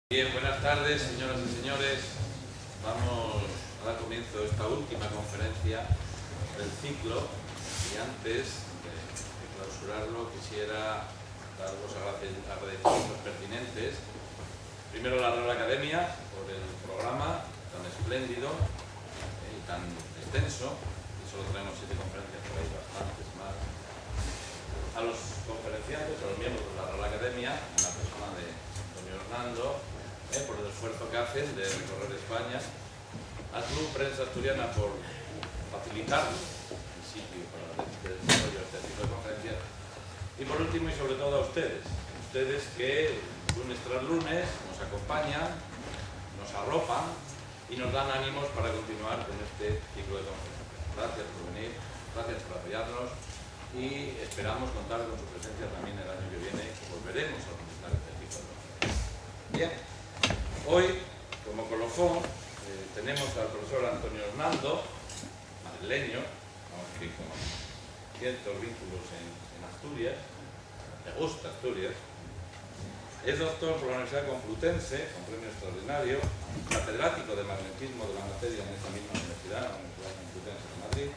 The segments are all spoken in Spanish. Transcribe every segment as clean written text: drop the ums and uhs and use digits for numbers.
Bien, buenas tardes, señoras y señores. Vamos a dar comienzo a esta última conferencia del ciclo y antes de clausurarlo quisiera dar los agradecimientos pertinentes. Primero a la Real Academia por el programa tan espléndido y tan extenso, y solo tenemos 7 conferencias, pero hay bastantes más. A los conferenciantes, a los miembros de la Real Academia, en la persona de Antonio Hernando, por el esfuerzo que hacen de recorrer España, al Club Prensa Asturiana por facilitar el sitio para el desarrollo de este tipo de conferencias, y por último y sobre todo a ustedes que lunes tras lunes nos acompañan, nos arropan y nos dan ánimos para continuar con este ciclo de conferencias. Gracias por venir, gracias por apoyarnos y esperamos contar con su presencia también el año que viene. Volveremos a organizar este tipo de conferencias. Bien. Hoy, como colofón, tenemos al profesor Antonio Hernando, madrileño, aunque con ciertos vínculos en Asturias, le gusta Asturias. Es doctor por la Universidad Complutense, con premio extraordinario, catedrático de magnetismo de la materia en esta misma universidad, la Universidad Complutense de Madrid.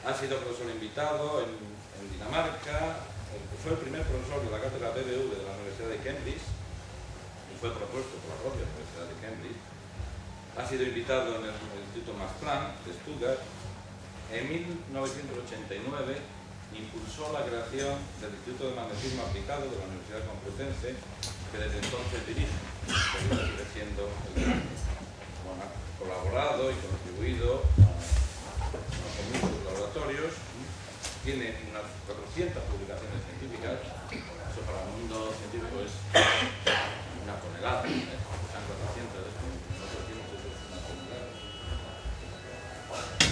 Ha sido profesor invitado en Dinamarca, fue el primer profesor de la cátedra BBV de la Universidad de Cambridge, fue propuesto por la propia Universidad de Cambridge. Ha sido invitado en el Instituto Max Planck de Stuttgart. En 1989 impulsó la creación del Instituto de Magnetismo Aplicado de la Universidad Complutense, que desde entonces dirige, pero sigue siendo ha colaborado y contribuido con muchos laboratorios. Tiene unas 400 publicaciones científicas. Eso para el mundo científico es una tonelada, están 400,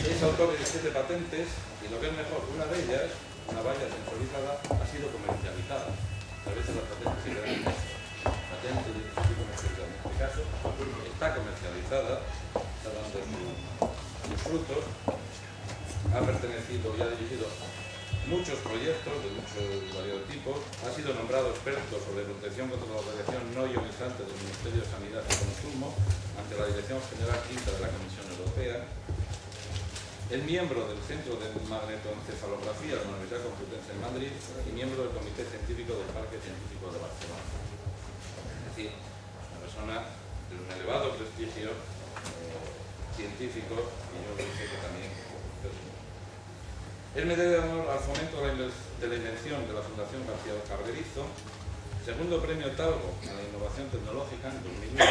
es autor de 7 patentes y lo que es mejor, una de ellas, una valla sensorizada, ha sido comercializada. A veces las patentes se quedan en eso. Patente de comercializada. En este caso, está comercializada, está dando sus frutos, ha pertenecido y ha dirigido muchos proyectos de muchos y variados tipos, ha sido nombrado experto sobre protección contra la radiación no ionizante del Ministerio de Sanidad y Consumo ante la Dirección General Quinta de la Comisión Europea. Es miembro del Centro de Magnetoencefalografía de la Universidad Complutense de Madrid y miembro del Comité Científico del Parque Científico de Barcelona. Es decir, una persona de un elevado prestigio científico, y yo sé que también es medalla de honor al fomento de la invención de la Fundación García Cabrerizo, segundo premio Talgo a la innovación tecnológica en 2001,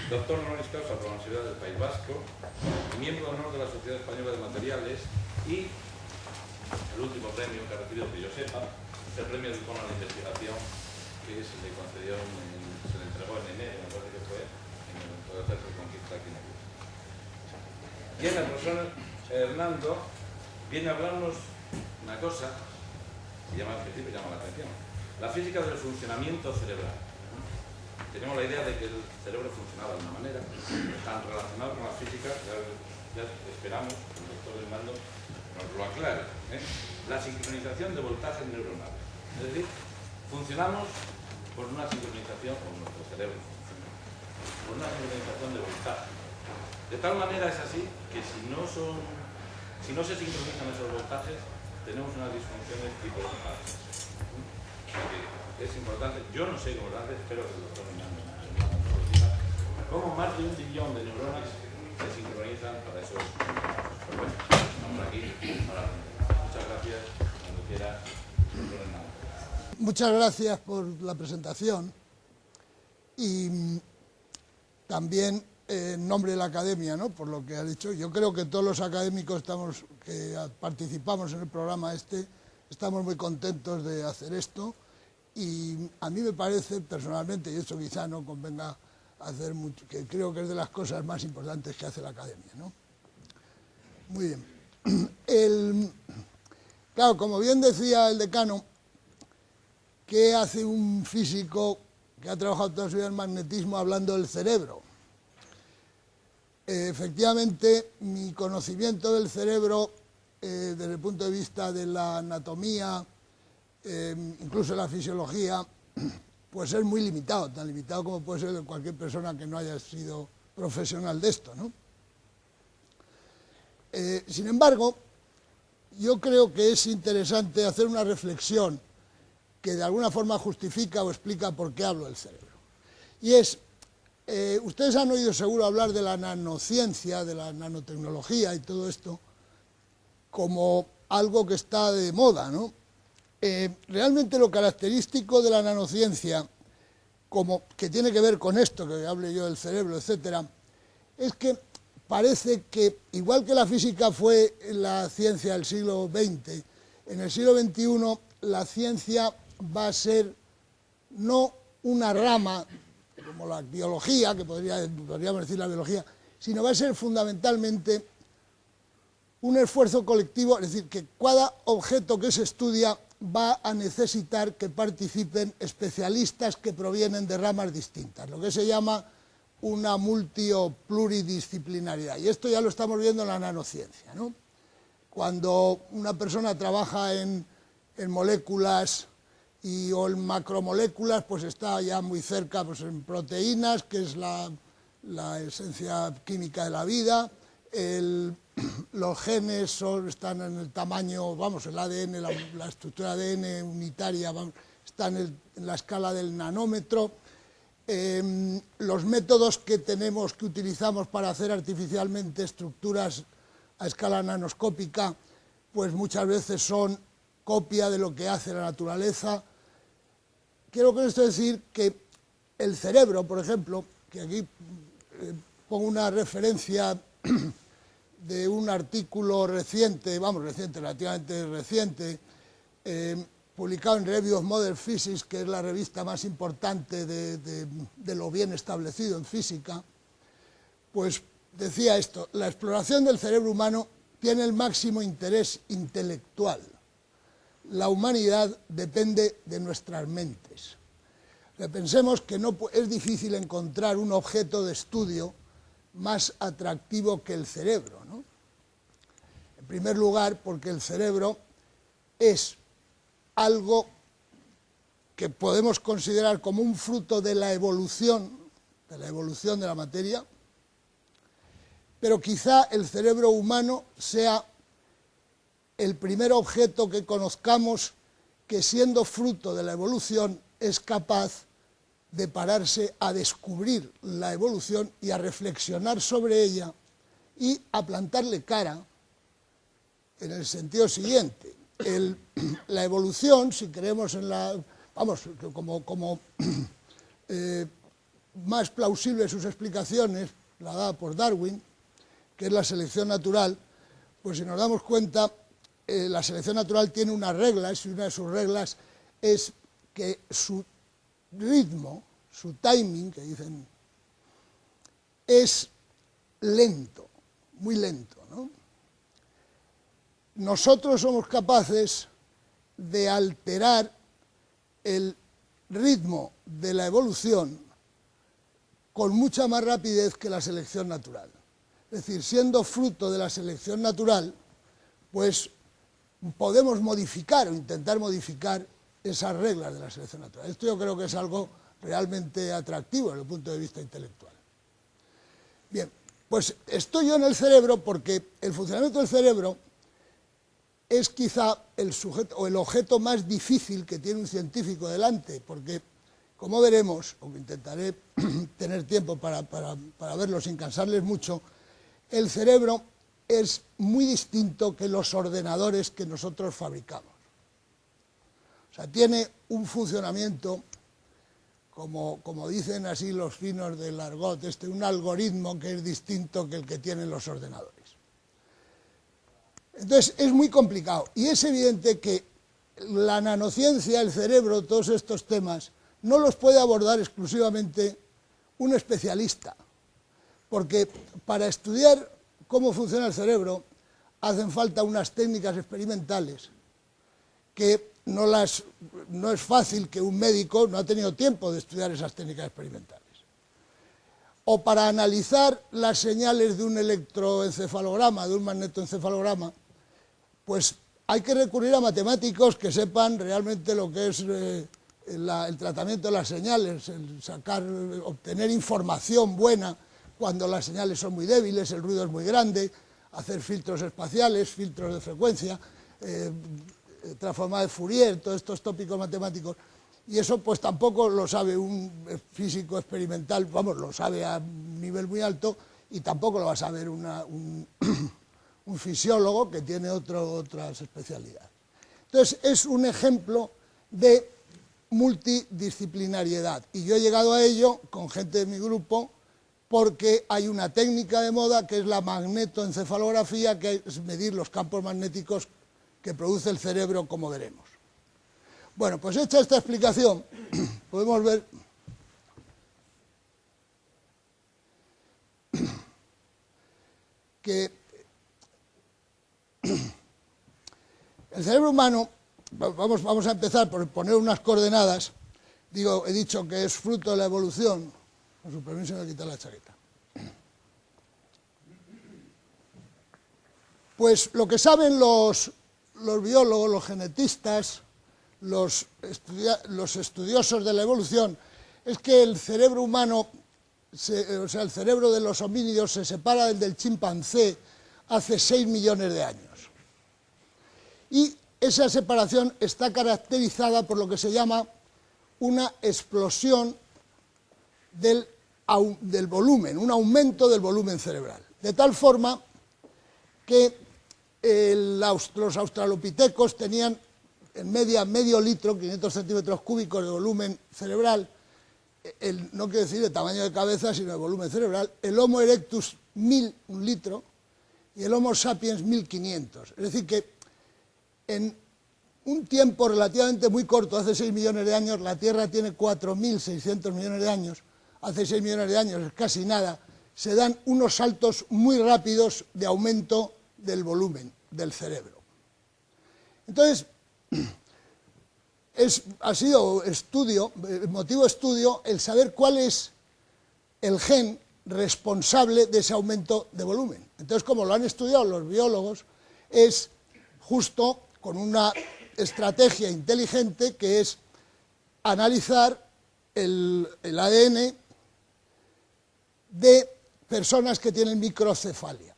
doctor honoris causa por la Universidad del País Vasco, miembro de honor de la Sociedad Española de Materiales y el último premio que ha recibido, que yo sepa, es el premio de Icona de Investigación que se le concedió, se le entregó en enero, me parece que fue, en el tercer conquista aquí en el país. Bien, el profesor Hernando viene a hablarnos una cosa que al principio llama la atención: la física del funcionamiento cerebral. Tenemos la idea de que el cerebro funcionaba de una manera tan relacionada con la física, ya esperamos que el doctor Hernando nos lo aclare. La sincronización de voltajes neuronales. Es decir, funcionamos por una sincronización, o nuestro cerebro funciona por una sincronización de voltajes. De tal manera es así que si no se sincronizan esos voltajes, tenemos unas disfunciones tipo falsas. Es importante, yo no sé cómo lo hace, espero que el doctor Hernando nos diga, cómo más de 1 billón de neuronas se sincronizan para esos problemas. Estamos aquí para muchas gracias, cuando quiera, doctor Hernando. Muchas gracias por la presentación y también en nombre de la academia, ¿no?, por lo que ha dicho. Yo creo que todos los académicos que participamos en el programa estamos muy contentos de hacer esto, y a mí me parece personalmente, y esto quizá no convenga hacer mucho, que creo que es de las cosas más importantes que hace la academia, ¿no? Muy bien. Claro, como bien decía el decano, ¿qué hace un físico que ha trabajado toda su vida en magnetismo hablando del cerebro? Efectivamente, mi conocimiento del cerebro, desde el punto de vista de la anatomía, incluso la fisiología, pues es muy limitado, tan limitado como puede ser de cualquier persona que no haya sido profesional de esto, ¿no? Sin embargo, yo creo que es interesante hacer una reflexión que de alguna forma justifica o explica por qué hablo del cerebro. Y es, ustedes han oído seguro hablar de la nanociencia, de la nanotecnología y todo esto, como algo que está de moda, ¿no? Realmente lo característico de la nanociencia, como que tiene que ver con esto, que hable yo del cerebro, etcétera, es que parece que, igual que la física fue la ciencia del siglo XX, en el siglo XXI la ciencia va a ser no una rama, como la biología, que podríamos decir la biología, sino va a ser fundamentalmente un esfuerzo colectivo, es decir, que cada objeto que se estudia va a necesitar que participen especialistas que provienen de ramas distintas, lo que se llama una multi o pluridisciplinaridad. Y esto ya lo estamos viendo en la nanociencia, ¿no? Cuando una persona trabaja en moléculas o en macromoléculas, pues está ya muy cerca pues, en proteínas, que es la esencia química de la vida, los genes están en el tamaño, vamos, el ADN, la estructura ADN unitaria está en la escala del nanómetro. Los métodos que utilizamos para hacer artificialmente estructuras a escala nanoscópica, pues muchas veces son copia de lo que hace la naturaleza. Quiero con esto decir que el cerebro, por ejemplo, que aquí pongo una referencia de un artículo reciente, relativamente reciente, publicado en Review of Modern Physics, que es la revista más importante de lo bien establecido en física, pues decía esto: la exploración del cerebro humano tiene el máximo interés intelectual. La humanidad depende de nuestras mentes. Pensemos que es difícil encontrar un objeto de estudio más atractivo que el cerebro, ¿no? En primer lugar, porque el cerebro es algo que podemos considerar como un fruto de la evolución de la materia, pero quizá el cerebro humano sea el primer objeto que conozcamos que, siendo fruto de la evolución, es capaz de pararse a descubrir la evolución y a reflexionar sobre ella y a plantarle cara en el sentido siguiente. La evolución, si creemos en como más plausible sus explicaciones, la da por Darwin, que es la selección natural, pues si nos damos cuenta, la selección natural tiene unas reglas, y una de sus reglas es que su ritmo, su timing, que dicen, es lento, muy lento, ¿no? Nosotros somos capaces de alterar el ritmo de la evolución con mucha más rapidez que la selección natural. Es decir, siendo fruto de la selección natural, pues podemos modificar o intentar modificar esas reglas de la selección natural. Esto yo creo que es algo realmente atractivo desde el punto de vista intelectual. Bien, pues estoy yo en el cerebro porque el funcionamiento del cerebro es quizá el sujeto o el objeto más difícil que tiene un científico delante, porque, como veremos, aunque intentaré tener tiempo para verlo sin cansarles mucho, el cerebro es muy distinto que los ordenadores que nosotros fabricamos. O sea, tiene un funcionamiento, como dicen así los finos del argot, un algoritmo que es distinto que el que tienen los ordenadores. Entonces, es muy complicado. Y es evidente que la nanociencia, el cerebro, todos estos temas, no los puede abordar exclusivamente un especialista. Porque para estudiar cómo funciona el cerebro hacen falta unas técnicas experimentales que no es fácil que un médico no ha tenido tiempo de estudiar esas técnicas experimentales. O para analizar las señales de un electroencefalograma, de un magnetoencefalograma, pues hay que recurrir a matemáticos que sepan realmente lo que es el tratamiento de las señales, el obtener información buena cuando las señales son muy débiles, el ruido es muy grande, hacer filtros espaciales, filtros de frecuencia, transformar de Fourier, todos estos tópicos matemáticos. Y eso pues tampoco lo sabe un físico experimental, vamos, lo sabe a un nivel muy alto, y tampoco lo va a saber un fisiólogo que tiene otras especialidades. Entonces es un ejemplo de multidisciplinariedad, y yo he llegado a ello con gente de mi grupo porque hay una técnica de moda que es la magnetoencefalografía, que es medir los campos magnéticos que produce el cerebro, como veremos. Bueno, pues hecha esta explicación, podemos ver que el cerebro humano, vamos a empezar por poner unas coordenadas. He dicho que es fruto de la evolución. Con su permiso me voy a quitar la chaqueta. Pues lo que saben los biólogos, los genetistas, los estudiosos de la evolución, es que el cerebro humano, el cerebro de los homínidos se separa del chimpancé hace 6 millones de años. Y esa separación está caracterizada por lo que se llama una explosión del volumen, un aumento del volumen cerebral. De tal forma que los australopitecos tenían en media medio litro, 500 centímetros cúbicos de volumen cerebral, no quiero decir de tamaño de cabeza, sino de volumen cerebral. El Homo erectus 1000, un litro, y el Homo sapiens 1500. Es decir que en un tiempo relativamente muy corto, hace 6 millones de años, la Tierra tiene 4.600 millones de años, hace 6 millones de años es casi nada, se dan unos saltos muy rápidos de aumento del volumen del cerebro. Entonces, ha sido motivo de estudio el saber cuál es el gen responsable de ese aumento de volumen. Entonces, como lo han estudiado los biólogos, es justo con una estrategia inteligente que es analizar el ADN de personas que tienen microcefalia.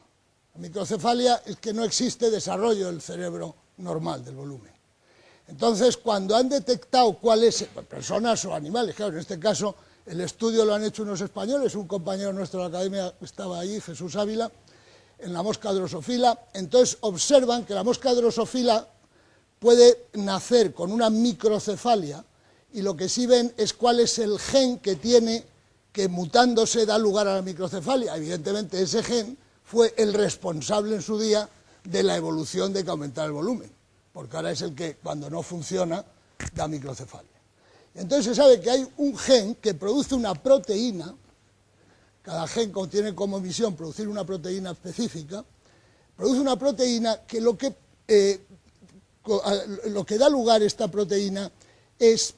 La microcefalia es que no existe desarrollo del cerebro normal, del volumen. Entonces, cuando han detectado cuál es, personas o animales, claro, en este caso el estudio lo han hecho unos españoles, un compañero nuestro de la academia estaba allí, Jesús Ávila, en la mosca drosófila. Entonces observan que la mosca drosófila puede nacer con una microcefalia, y lo que sí ven es cuál es el gen que tiene, que mutándose da lugar a la microcefalia. Evidentemente ese gen fue el responsable en su día de la evolución de que aumentara el volumen, porque ahora es el que, cuando no funciona, da microcefalia. Entonces se sabe que hay un gen que produce una proteína, cada gen tiene como misión producir una proteína específica, produce una proteína que lo que da lugar a esta proteína es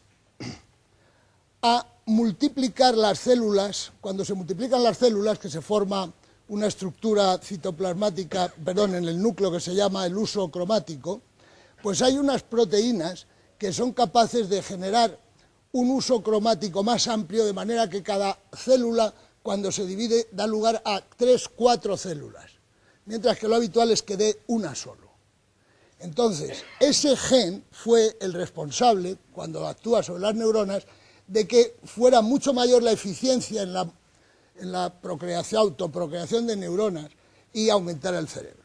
a multiplicar las células. Cuando se multiplican las células, que se forma una estructura citoplasmática, en el núcleo, que se llama el huso cromático, pues hay unas proteínas que son capaces de generar un uso cromático más amplio, de manera que cada célula, cuando se divide, da lugar a 3 o 4 células, mientras que lo habitual es que dé una solo. Entonces, ese gen fue el responsable, cuando actúa sobre las neuronas, de que fuera mucho mayor la eficiencia en la autoprocreación de neuronas y aumentara el cerebro.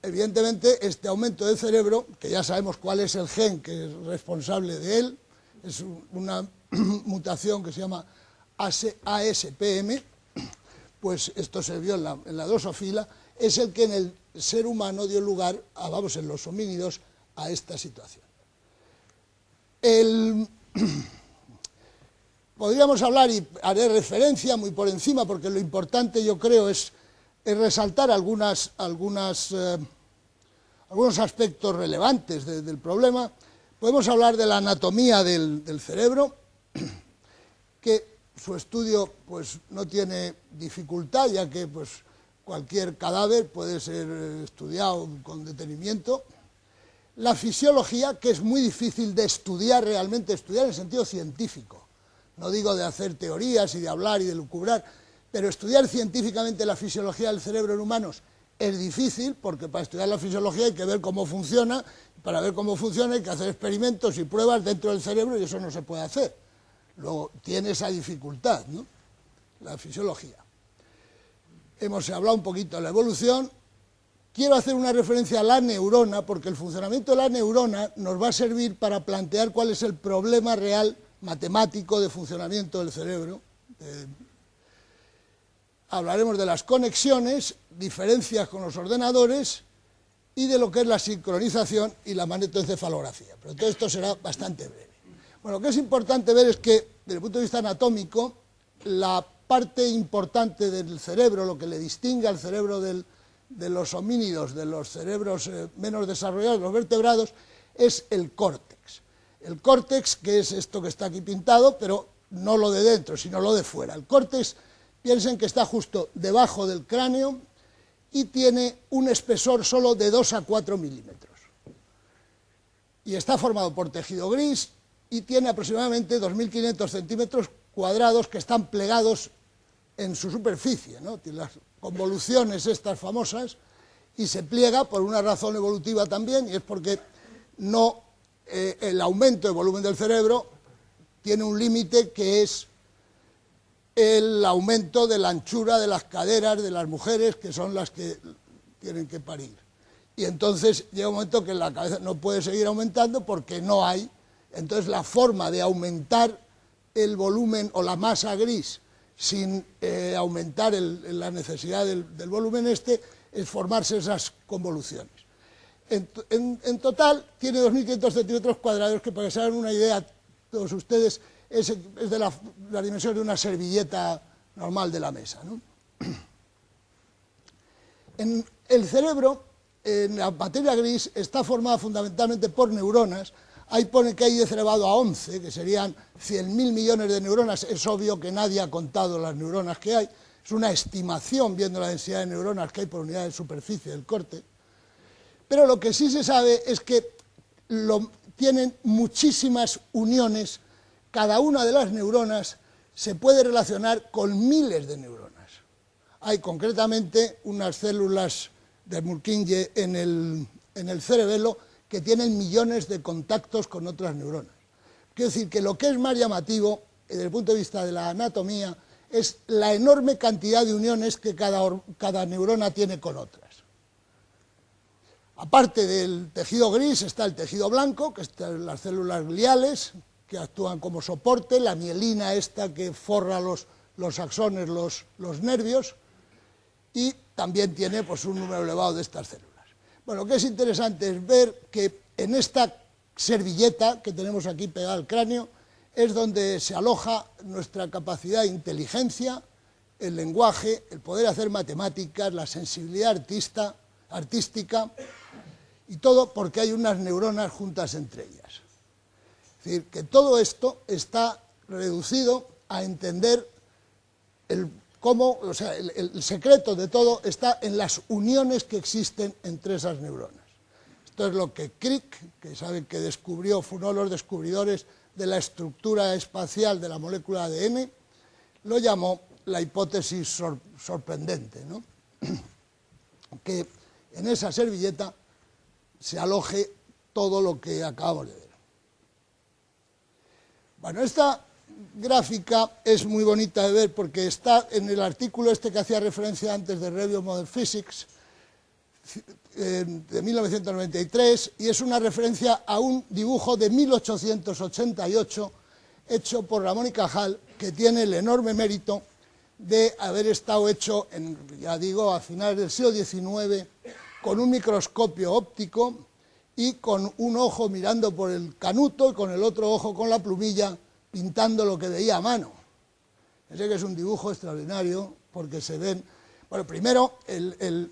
Evidentemente, este aumento del cerebro, que ya sabemos cuál es el gen que es responsable de él, es una mutación que se llama ASPM, pues esto se vio en la drosófila, es el que en el ser humano dio lugar, en los homínidos, a esta situación. Podríamos hablar, y haré referencia muy por encima, porque lo importante, yo creo, es resaltar algunos aspectos relevantes del problema. Podemos hablar de la anatomía del cerebro, que su estudio pues no tiene dificultad, ya que pues cualquier cadáver puede ser estudiado con detenimiento. la fisiología, que es muy difícil de estudiar realmente, estudiar en el sentido científico. No digo de hacer teorías y de hablar y de lucubrar, pero estudiar científicamente la fisiología del cerebro en humanos es difícil, porque para estudiar la fisiología hay que ver cómo funciona, para ver cómo funciona hay que hacer experimentos y pruebas dentro del cerebro y eso no se puede hacer. Luego tiene esa dificultad, ¿no?, la fisiología. Hemos hablado un poquito de la evolución. Quiero hacer una referencia a la neurona, porque el funcionamiento de la neurona nos va a servir para plantear cuál es el problema real matemático de funcionamiento del cerebro. Hablaremos de las conexiones, diferencias con los ordenadores y de lo que es la sincronización y la magnetoencefalografía. Pero todo esto será bastante breve. Bueno, lo que es importante ver es que, desde el punto de vista anatómico, la parte importante del cerebro, lo que le distingue al cerebro de los homínidos, de los cerebros menos desarrollados, los vertebrados, es el córtex. El córtex, que es esto que está aquí pintado, pero no lo de dentro, sino lo de fuera. El córtex, piensen que está justo debajo del cráneo y tiene un espesor solo de 2 a 4 milímetros. Y está formado por tejido gris y tiene aproximadamente 2.500 centímetros cuadrados que están plegados en su superficie, ¿no? Tiene las convoluciones estas famosas y se pliega por una razón evolutiva también, y es porque el aumento de volumen del cerebro tiene un límite que es el aumento de la anchura de las caderas de las mujeres, que son las que tienen que parir. Y entonces llega un momento que la cabeza no puede seguir aumentando porque no hay. Entonces la forma de aumentar el volumen o la masa gris sin aumentar la necesidad del volumen es formarse esas convoluciones. En total tiene 2.500 centímetros cuadrados, que para que se hagan una idea todos ustedes es de la dimensión de una servilleta normal de la mesa, ¿no? En el cerebro, en la materia gris, está formada fundamentalmente por neuronas. Ahí pone que hay 10 elevado a 11, que serían 100.000 millones de neuronas. Es obvio que nadie ha contado las neuronas que hay. Es una estimación, viendo la densidad de neuronas que hay por unidad de superficie del corte. Pero lo que sí se sabe es que tienen muchísimas uniones. Cada una de las neuronas se puede relacionar con miles de neuronas. Hay concretamente unas células de Purkinje en el cerebelo que tienen millones de contactos con otras neuronas. Quiero decir que lo que es más llamativo, desde el punto de vista de la anatomía, es la enorme cantidad de uniones que cada neurona tiene con otras. Aparte del tejido gris está el tejido blanco, que están las células gliales, que actúan como soporte, la mielina esta que forra los axones, los nervios, y también tiene pues un número elevado de estas células. Bueno, lo que es interesante es ver que en esta servilleta que tenemos aquí pegada al cráneo es donde se aloja nuestra capacidad de inteligencia, el lenguaje, el poder hacer matemáticas, la sensibilidad artística, y todo porque hay unas neuronas juntas entre ellas. Es decir, que todo esto está reducido a entender el secreto de todo está en las uniones que existen entre esas neuronas. Esto es lo que Crick, que saben que descubrió, fue uno de los descubridores de la estructura espacial de la molécula ADN, lo llamó la hipótesis sorprendente, ¿no? Que en esa servilleta se aloje todo lo que acabamos de ver. Bueno, esta gráfica es muy bonita de ver porque está en el artículo este que hacía referencia antes de Review of Modern Physics de 1993, y es una referencia a un dibujo de 1888 hecho por Ramón y Cajal, que tiene el enorme mérito de haber estado hecho, ya digo, a finales del siglo XIX, con un microscopio óptico y con un ojo mirando por el canuto y con el otro ojo con la plumilla pintando lo que veía a mano. Ese que es un dibujo extraordinario porque se ven... Bueno, primero, el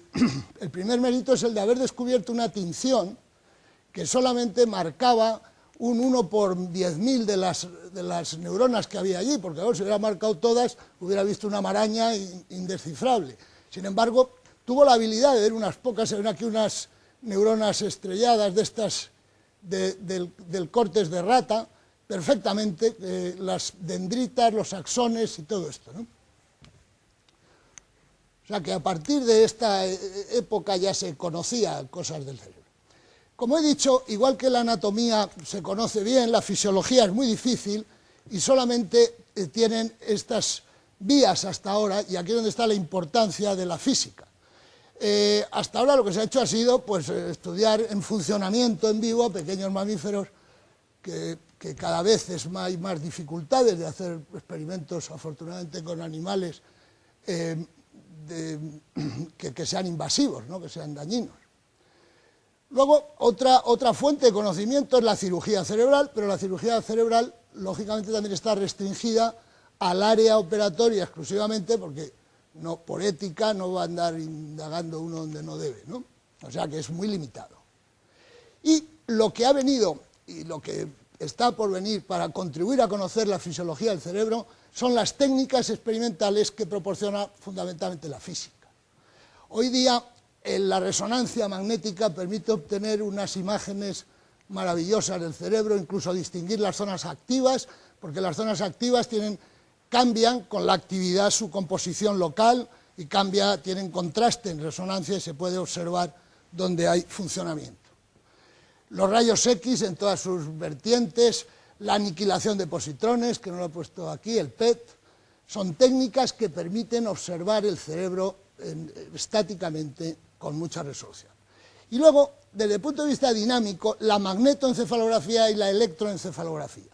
primer mérito es el de haber descubierto una tinción que solamente marcaba un 1 por 10.000 de las neuronas que había allí, porque si hubiera marcado todas, hubiera visto una maraña indescifrable. Sin embargo, tuvo la habilidad de ver unas pocas, se ven aquí unas neuronas estrelladas de estas del córtex de rata perfectamente, las dendritas, los axones y todo esto, ¿no? O sea que a partir de esta época ya se conocía cosas del cerebro. Como he dicho, igual que la anatomía se conoce bien, la fisiología es muy difícil y solamente tienen estas vías hasta ahora, y aquí es donde está la importancia de la física. Hasta ahora lo que se ha hecho ha sido pues, estudiar en funcionamiento en vivo pequeños mamíferos que cada vez hay más dificultades de hacer experimentos, afortunadamente, con animales que sean invasivos, ¿no? Que sean dañinos. Luego, otra fuente de conocimiento es la cirugía cerebral, pero la cirugía cerebral, lógicamente, también está restringida al área operatoria exclusivamente, porque no, por ética no va a andar indagando uno donde no debe, ¿no? O sea que es muy limitado. Y lo que ha venido y lo que está por venir para contribuir a conocer la fisiología del cerebro son las técnicas experimentales que proporciona fundamentalmente la física. Hoy día la resonancia magnética permite obtener unas imágenes maravillosas del cerebro, incluso distinguir las zonas activas, porque las zonas activas cambian con la actividad su composición local y tienen contraste en resonancia y se puede observar donde hay funcionamiento. Los rayos X en todas sus vertientes, la aniquilación de positrones, que no lo he puesto aquí, el PET, son técnicas que permiten observar el cerebro estáticamente con mucha resolución. Y luego, desde el punto de vista dinámico, la magnetoencefalografía y la electroencefalografía,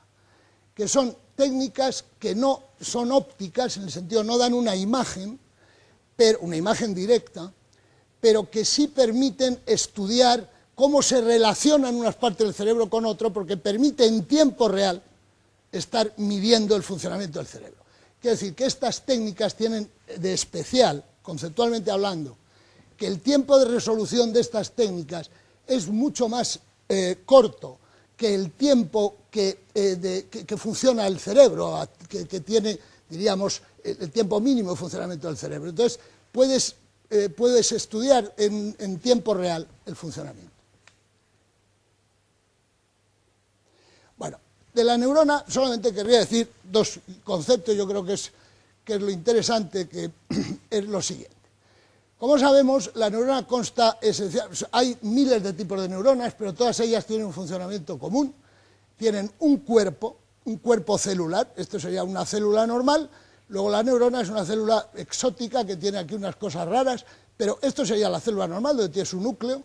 que son técnicas que no son ópticas, en el sentido no dan una imagen directa, pero que sí permiten estudiar cómo se relacionan unas partes del cerebro con otro, porque permite en tiempo real estar midiendo el funcionamiento del cerebro. Quiere decir que estas técnicas tienen de especial, conceptualmente hablando, que el tiempo de resolución de estas técnicas es mucho más corto que el tiempo que funciona el cerebro, que tiene, diríamos, el tiempo mínimo de funcionamiento del cerebro. Entonces, puedes estudiar en tiempo real el funcionamiento. Bueno, de la neurona solamente querría decir dos conceptos, yo creo que es lo interesante, que es lo siguiente. Como sabemos, la neurona consta hay miles de tipos de neuronas, pero todas ellas tienen un funcionamiento común, tienen un cuerpo celular, esto sería una célula normal, luego la neurona es una célula exótica que tiene aquí unas cosas raras, pero esto sería la célula normal, donde tiene su núcleo,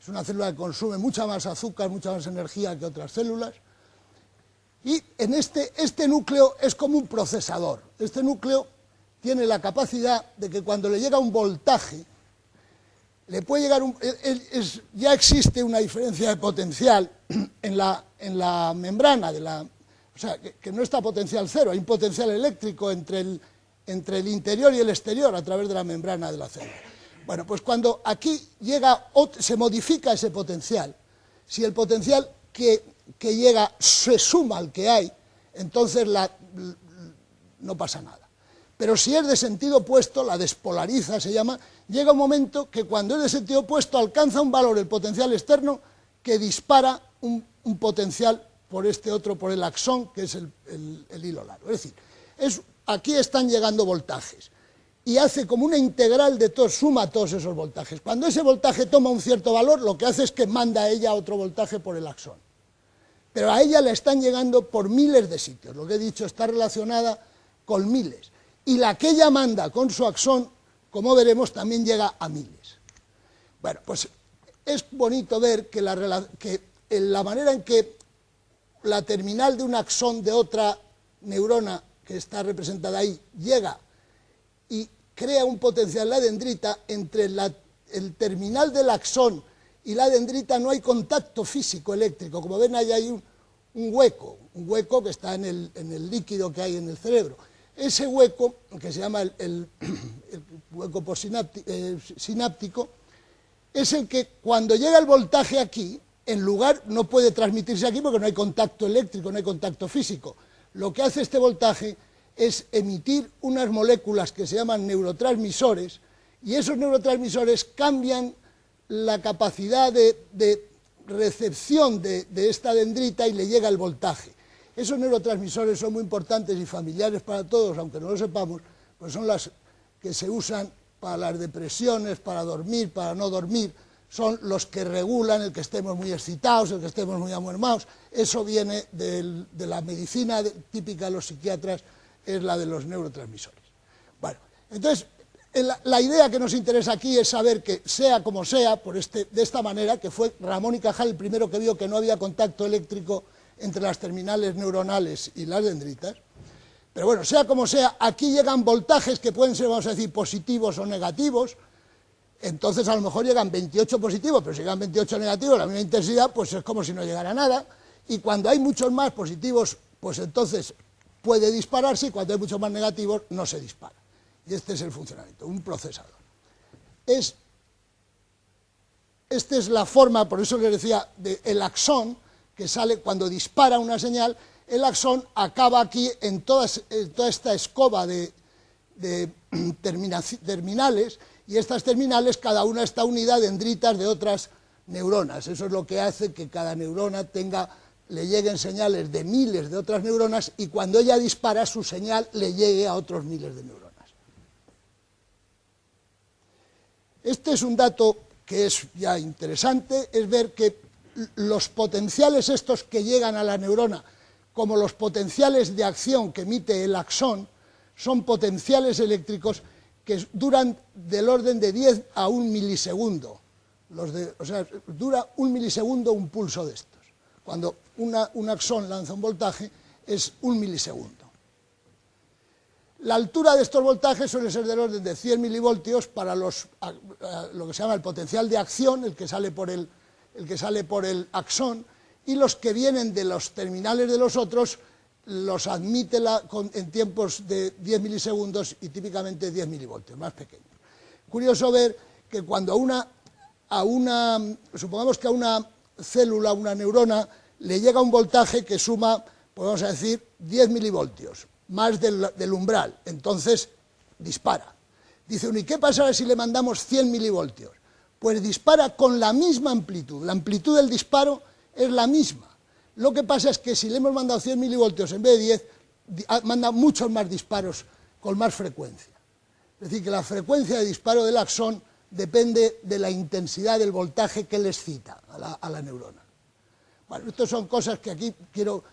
es una célula que consume mucha más azúcar, mucha más energía que otras células, y en este núcleo es como un procesador. Este núcleo tiene la capacidad de que cuando le llega un voltaje, le puede llegar ya existe una diferencia de potencial en la membrana, o sea, que no está potencial cero, hay un potencial eléctrico entre el interior y el exterior a través de la membrana de la célula. Bueno, pues cuando aquí se modifica ese potencial, si el potencial que llega se suma al que hay, entonces no pasa nada. Pero si es de sentido opuesto, la despolariza, se llama, llega un momento que cuando es de sentido opuesto alcanza un valor, el potencial externo, que dispara un potencial por por el axón, que es el hilo largo. Es decir, aquí están llegando voltajes, y hace como una integral de todo, suma todos esos voltajes. Cuando ese voltaje toma un cierto valor, lo que hace es que manda a ella otro voltaje por el axón. Pero a ella le están llegando por miles de sitios, lo que he dicho, está relacionada con miles. Y la que ella manda con su axón, como veremos, también llega a miles. Bueno, pues es bonito ver que la manera en que la terminal de un axón de otra neurona, que está representada ahí, llega y crea un potencial en la dendrita, entre el terminal del axón y la dendrita no hay contacto físico eléctrico. Como ven, ahí hay un hueco que está en el líquido que hay en el cerebro. Ese hueco, que se llama el hueco sináptico, es el que cuando llega el voltaje aquí, no puede transmitirse aquí porque no hay contacto eléctrico, no hay contacto físico. Lo que hace este voltaje es emitir unas moléculas que se llaman neurotransmisores, y esos neurotransmisores cambian la capacidad de recepción de esta dendrita y le llega el voltaje. Esos neurotransmisores son muy importantes y familiares para todos, aunque no lo sepamos, pues son las que se usan para las depresiones, para dormir, para no dormir, son los que regulan el que estemos muy excitados, el que estemos muy amuermados. Eso viene de la medicina típica de los psiquiatras, es la de los neurotransmisores. Bueno, entonces, la idea que nos interesa aquí es saber que, sea como sea, de esta manera, que fue Ramón y Cajal el primero que vio que no había contacto eléctrico entre las terminales neuronales y las dendritas, pero bueno, sea como sea, aquí llegan voltajes que pueden ser, vamos a decir, positivos o negativos. Entonces a lo mejor llegan 28 positivos, pero si llegan 28 negativos, la misma intensidad, pues es como si no llegara nada, y cuando hay muchos más positivos, pues entonces puede dispararse, y cuando hay muchos más negativos, no se dispara. Y este es el funcionamiento, un procesador. Esta es la forma, por eso les decía, del axón, que sale cuando dispara una señal. El axón acaba aquí en toda esta escoba de terminales, y estas terminales cada una está unida a dendritas de otras neuronas. Eso es lo que hace que cada neurona le lleguen señales de miles de otras neuronas, y cuando ella dispara su señal le llegue a otros miles de neuronas. Este es un dato que es ya interesante, es ver que los potenciales estos que llegan a la neurona, como los potenciales de acción que emite el axón, son potenciales eléctricos que duran del orden de 10 a 1 milisegundo. O sea, dura 1 milisegundo un pulso de estos. Cuando un axón lanza un voltaje, es 1 milisegundo. La altura de estos voltajes suele ser del orden de 100 milivoltios para lo que se llama el potencial de acción, el que sale por el axón, y los que vienen de los terminales de los otros los admite en tiempos de 10 milisegundos y típicamente 10 milivoltios, más pequeños. Curioso ver que cuando supongamos que a una célula, a una neurona, le llega un voltaje que suma, pues vamos a decir, 10 milivoltios, más del umbral, entonces dispara. Dice uno, ¿y qué pasará si le mandamos 100 milivoltios? Pues dispara con la misma amplitud, la amplitud del disparo es la misma. Lo que pasa es que si le hemos mandado 100 milivoltios en vez de 10, manda muchos más disparos con más frecuencia. Es decir, que la frecuencia de disparo del axón depende de la intensidad del voltaje que le excita a la neurona. Bueno, estas son cosas que aquí quiero,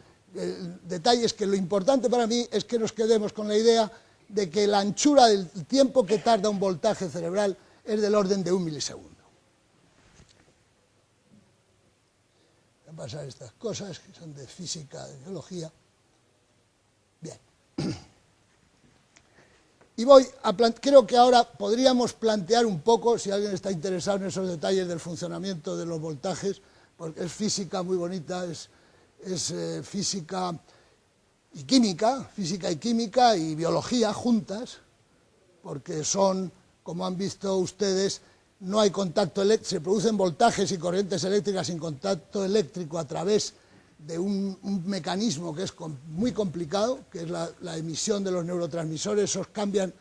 detalles que lo importante para mí es que nos quedemos con la idea de que la anchura del tiempo que tarda un voltaje cerebral es del orden de 1 milisegundo. Voy a pasar estas cosas que son de física, de biología. Bien. Y creo que ahora podríamos plantear un poco, si alguien está interesado en esos detalles del funcionamiento de los voltajes, porque es física muy bonita, es física y química y biología juntas, porque son, como han visto ustedes, no hay contacto eléctrico, se producen voltajes y corrientes eléctricas sin contacto eléctrico a través de un mecanismo que es muy complicado, que es la emisión de los neurotransmisores. Esos cambian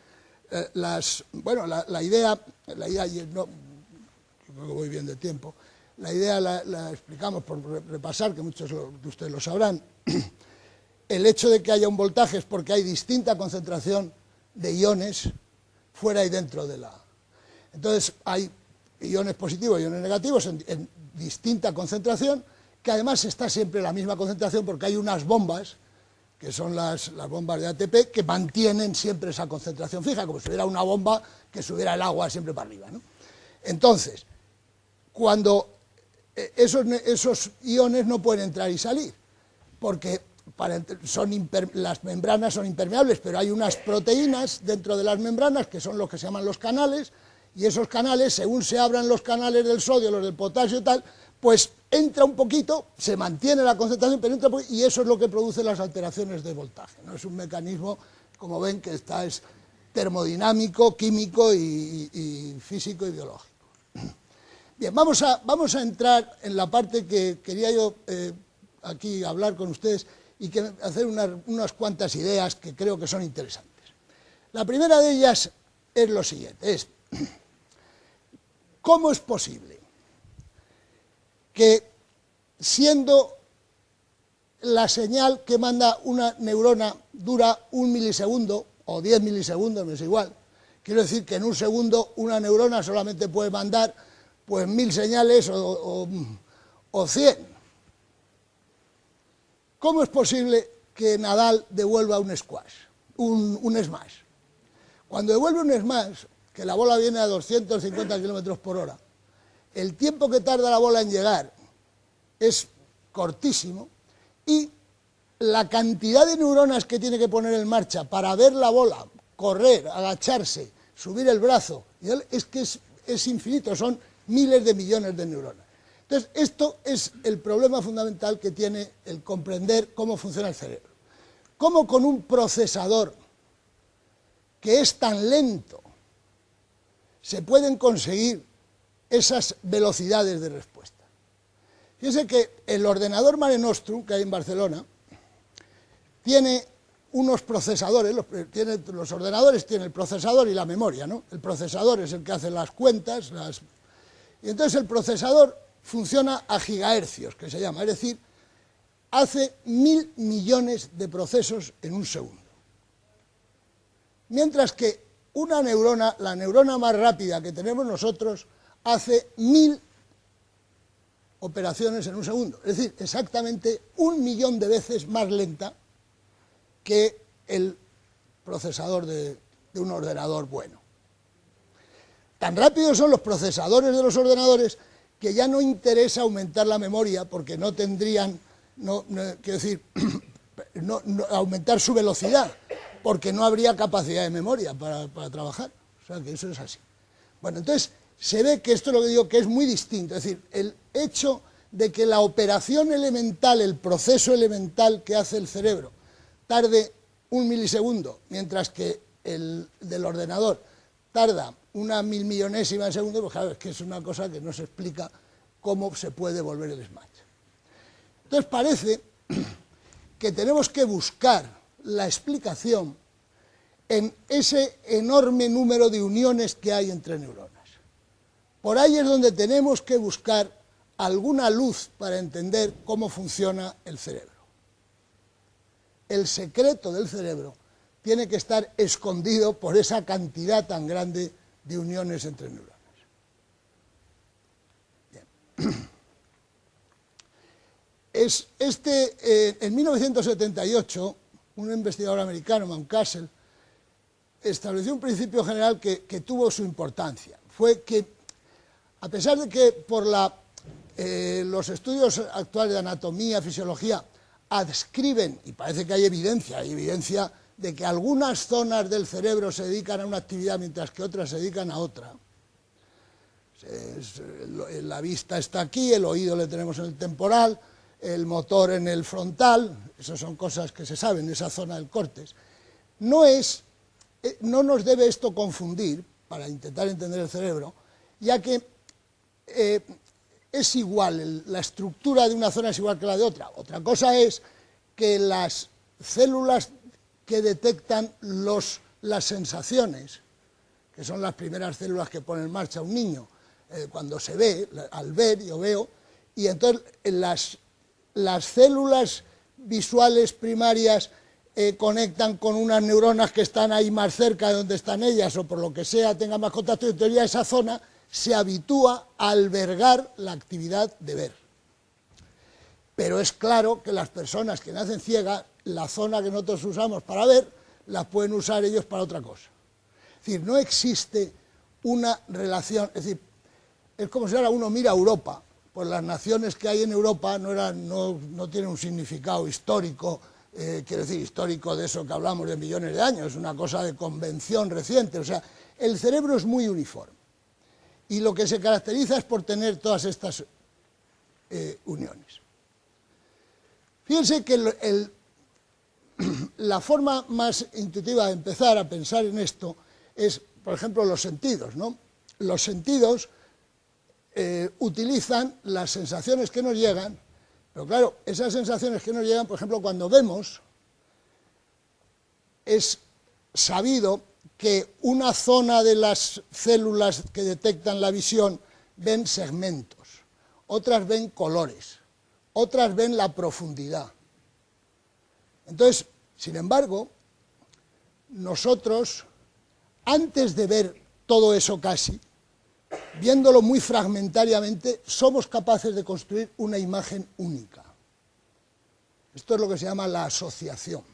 la idea, no, creo que voy bien de tiempo, la idea la explicamos por repasar, que muchos de ustedes lo sabrán. El hecho de que haya un voltaje es porque hay distinta concentración de iones fuera y dentro de la... Entonces hay iones positivos y iones negativos en distinta concentración, que además está siempre la misma concentración porque hay unas bombas, que son las bombas de ATP, que mantienen siempre esa concentración fija, como si hubiera una bomba que subiera el agua siempre para arriba, ¿no? Entonces, cuando esos iones no pueden entrar y salir, porque las membranas son impermeables, pero hay unas proteínas dentro de las membranas que son los que se llaman los canales, y esos canales, según se abran los canales del sodio, los del potasio y tal, pues entra un poquito, se mantiene la concentración, pero entra un poquito, y eso es lo que produce las alteraciones de voltaje, ¿no? Es un mecanismo, como ven, que es termodinámico, químico y físico y biológico. Bien, vamos a entrar en la parte que quería yo aquí hablar con ustedes y hacer unas cuantas ideas que creo que son interesantes. La primera de ellas es lo siguiente, ¿cómo es posible que siendo la señal que manda una neurona dura 1 milisegundo o 10 milisegundos, me es igual. Quiero decir que en un segundo una neurona solamente puede mandar pues 1000 señales o 100. ¿Cómo es posible que Nadal devuelva un squash, un smash? Cuando devuelve un smash, que la bola viene a 250 kilómetros por hora, el tiempo que tarda la bola en llegar es cortísimo y la cantidad de neuronas que tiene que poner en marcha para ver la bola, correr, agacharse, subir el brazo, es que es infinito, son miles de millones de neuronas. Entonces, esto es el problema fundamental que tiene el comprender cómo funciona el cerebro. Cómo con un procesador que es tan lento se pueden conseguir esas velocidades de respuesta. Fíjense que el ordenador Mare Nostrum, que hay en Barcelona, tiene unos procesadores, los ordenadores tienen el procesador y la memoria, ¿no? El procesador es el que hace las cuentas, y entonces el procesador funciona a gigahercios, que se llama, es decir, hace 1000 millones de procesos en un segundo. Mientras que una neurona, la neurona más rápida que tenemos nosotros, hace 1000 operaciones en un segundo, es decir, exactamente 1 millón de veces más lenta que el procesador de un ordenador bueno. Tan rápidos son los procesadores de los ordenadores que ya no interesa aumentar la memoria porque no tendrían, quiero decir, aumentar su velocidad, porque no habría capacidad de memoria para trabajar. O sea que eso es así. Bueno, entonces se ve que esto es lo que digo, que es muy distinto. Es decir, el hecho de que la operación elemental, el proceso elemental que hace el cerebro, tarde 1 milisegundo, mientras que el del ordenador tarda 1 milmillonésima de segundo, pues claro, es que es una cosa que no se explica cómo se puede volver el smash. Entonces parece que tenemos que buscar la explicación en ese enorme número de uniones que hay entre neuronas. Por ahí es donde tenemos que buscar alguna luz para entender cómo funciona el cerebro. El secreto del cerebro tiene que estar escondido por esa cantidad tan grande de uniones entre neuronas. Bien. En 1978, un investigador americano, Mountcastle, estableció un principio general que tuvo su importancia. Fue que, a pesar de que por los estudios actuales de anatomía, fisiología, adscriben, y parece que hay evidencia de que algunas zonas del cerebro se dedican a una actividad mientras que otras se dedican a otra. La vista está aquí, el oído le tenemos en el temporal, el motor en el frontal, esas son cosas que se saben en esa zona del córtex. No nos debe esto confundir, para intentar entender el cerebro, ya que es igual, la estructura de una zona es igual que la de otra. Otra cosa es que las células que detectan las sensaciones, que son las primeras células que pone en marcha un niño, cuando se ve, al ver, yo veo, y entonces las células visuales primarias conectan con unas neuronas que están ahí más cerca de donde están ellas, o por lo que sea, tengan más contacto, y entonces ya esa zona se habitúa a albergar la actividad de ver. Pero es claro que las personas que nacen ciegas, la zona que nosotros usamos para ver, la pueden usar ellos para otra cosa. Es decir, no existe una relación, es decir, es como si ahora uno mira a Europa, pues las naciones que hay en Europa no tienen un significado histórico, quiero decir, histórico de eso que hablamos de millones de años, es una cosa de convención reciente, o sea, el cerebro es muy uniforme. Y lo que se caracteriza es por tener todas estas uniones. Fíjense que la forma más intuitiva de empezar a pensar en esto es, por ejemplo, los sentidos, ¿no? Los sentidos utilizan las sensaciones que nos llegan, pero claro, esas sensaciones que nos llegan, por ejemplo, cuando vemos, es sabido que una zona de las células que detectan la visión ven segmentos, otras ven colores, otras ven la profundidad. Entonces, sin embargo, nosotros, antes de ver todo eso casi, viéndolo muy fragmentariamente, somos capaces de construir una imagen única. Esto es lo que se llama la asociación.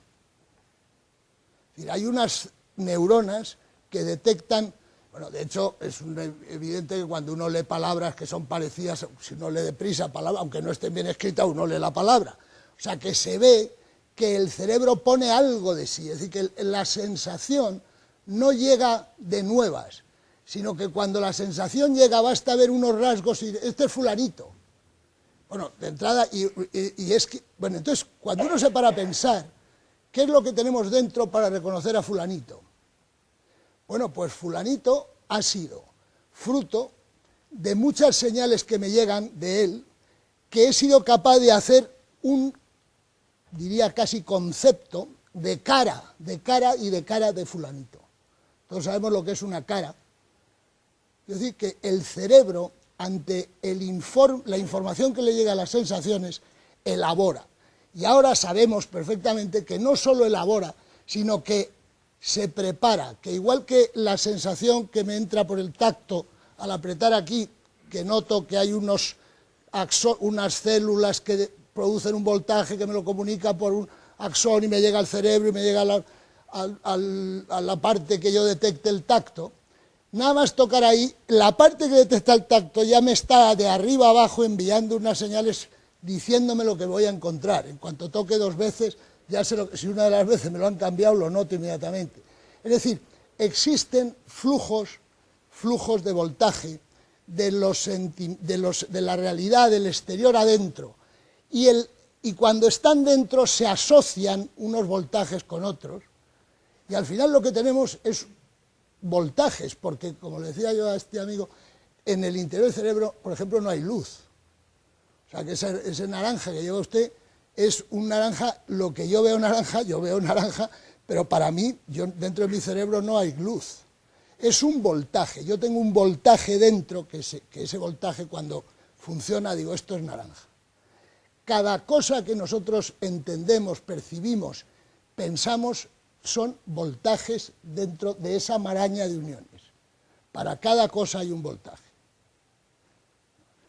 Es decir, hay unas neuronas que detectan, bueno, de hecho es evidente que cuando uno lee palabras que son parecidas, si uno lee deprisa palabras, aunque no estén bien escritas, uno lee la palabra. O sea que se ve que el cerebro pone algo de sí, es decir, que la sensación no llega de nuevas, sino que cuando la sensación llega basta ver unos rasgos y este es fulanito. Bueno, de entrada, y es que, bueno, entonces cuando uno se para a pensar, ¿qué es lo que tenemos dentro para reconocer a fulanito? Bueno, pues fulanito ha sido fruto de muchas señales que me llegan de él, que he sido capaz de hacer un, diría casi concepto, de cara y de cara de fulanito. Todos sabemos lo que es una cara. Es decir, que el cerebro, ante la información que le llega a las sensaciones, elabora. Y ahora sabemos perfectamente que no solo elabora, sino que se prepara, que igual que la sensación que me entra por el tacto al apretar aquí, que noto que hay unas células que producen un voltaje que me lo comunica por un axón y me llega al cerebro y me llega a la parte que yo detecte el tacto, nada más tocar ahí, la parte que detecta el tacto ya me está de arriba abajo enviando unas señales diciéndome lo que voy a encontrar. En cuanto toque 2 veces, ya sé si una de las veces me lo han cambiado, lo noto inmediatamente. Es decir, existen flujos de voltaje de la realidad del exterior adentro, y cuando están dentro se asocian unos voltajes con otros, y al final lo que tenemos es voltajes, porque como le decía yo a este amigo, en el interior del cerebro, por ejemplo, no hay luz. O sea que ese naranja que lleva usted es un naranja, lo que yo veo naranja, pero para mí, dentro de mi cerebro no hay luz. Es un voltaje, yo tengo un voltaje dentro, que ese voltaje cuando funciona, digo, esto es naranja. Cada cosa que nosotros entendemos, percibimos, pensamos, son voltajes dentro de esa maraña de uniones. Para cada cosa hay un voltaje.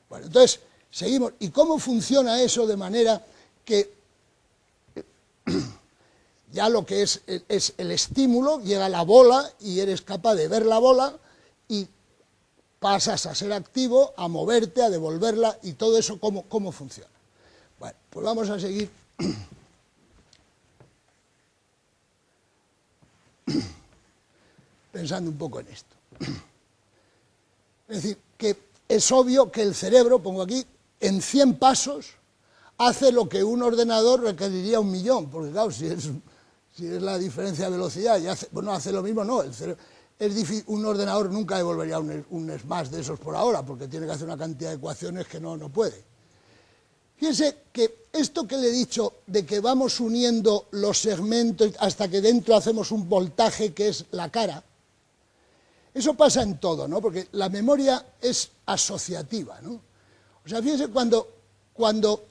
Bueno, entonces, seguimos. ¿Y cómo funciona eso de manera que ya lo que es el estímulo, llega la bola y eres capaz de ver la bola y pasas a ser activo, a moverte, a devolverla y todo eso, ¿cómo funciona? Bueno, pues vamos a seguir pensando un poco en esto. Es decir, que es obvio que el cerebro, pongo aquí, en 100 pasos hace lo que un ordenador requeriría 1.000.000, porque claro, si es la diferencia de velocidad, y hace lo mismo, no, es difícil, un ordenador nunca devolvería un smash de esos por ahora, porque tiene que hacer una cantidad de ecuaciones que no puede. Fíjense que esto que le he dicho, de que vamos uniendo los segmentos hasta que dentro hacemos un voltaje que es la cara, eso pasa en todo, ¿no? Porque la memoria es asociativa, ¿no? O sea, fíjense cuando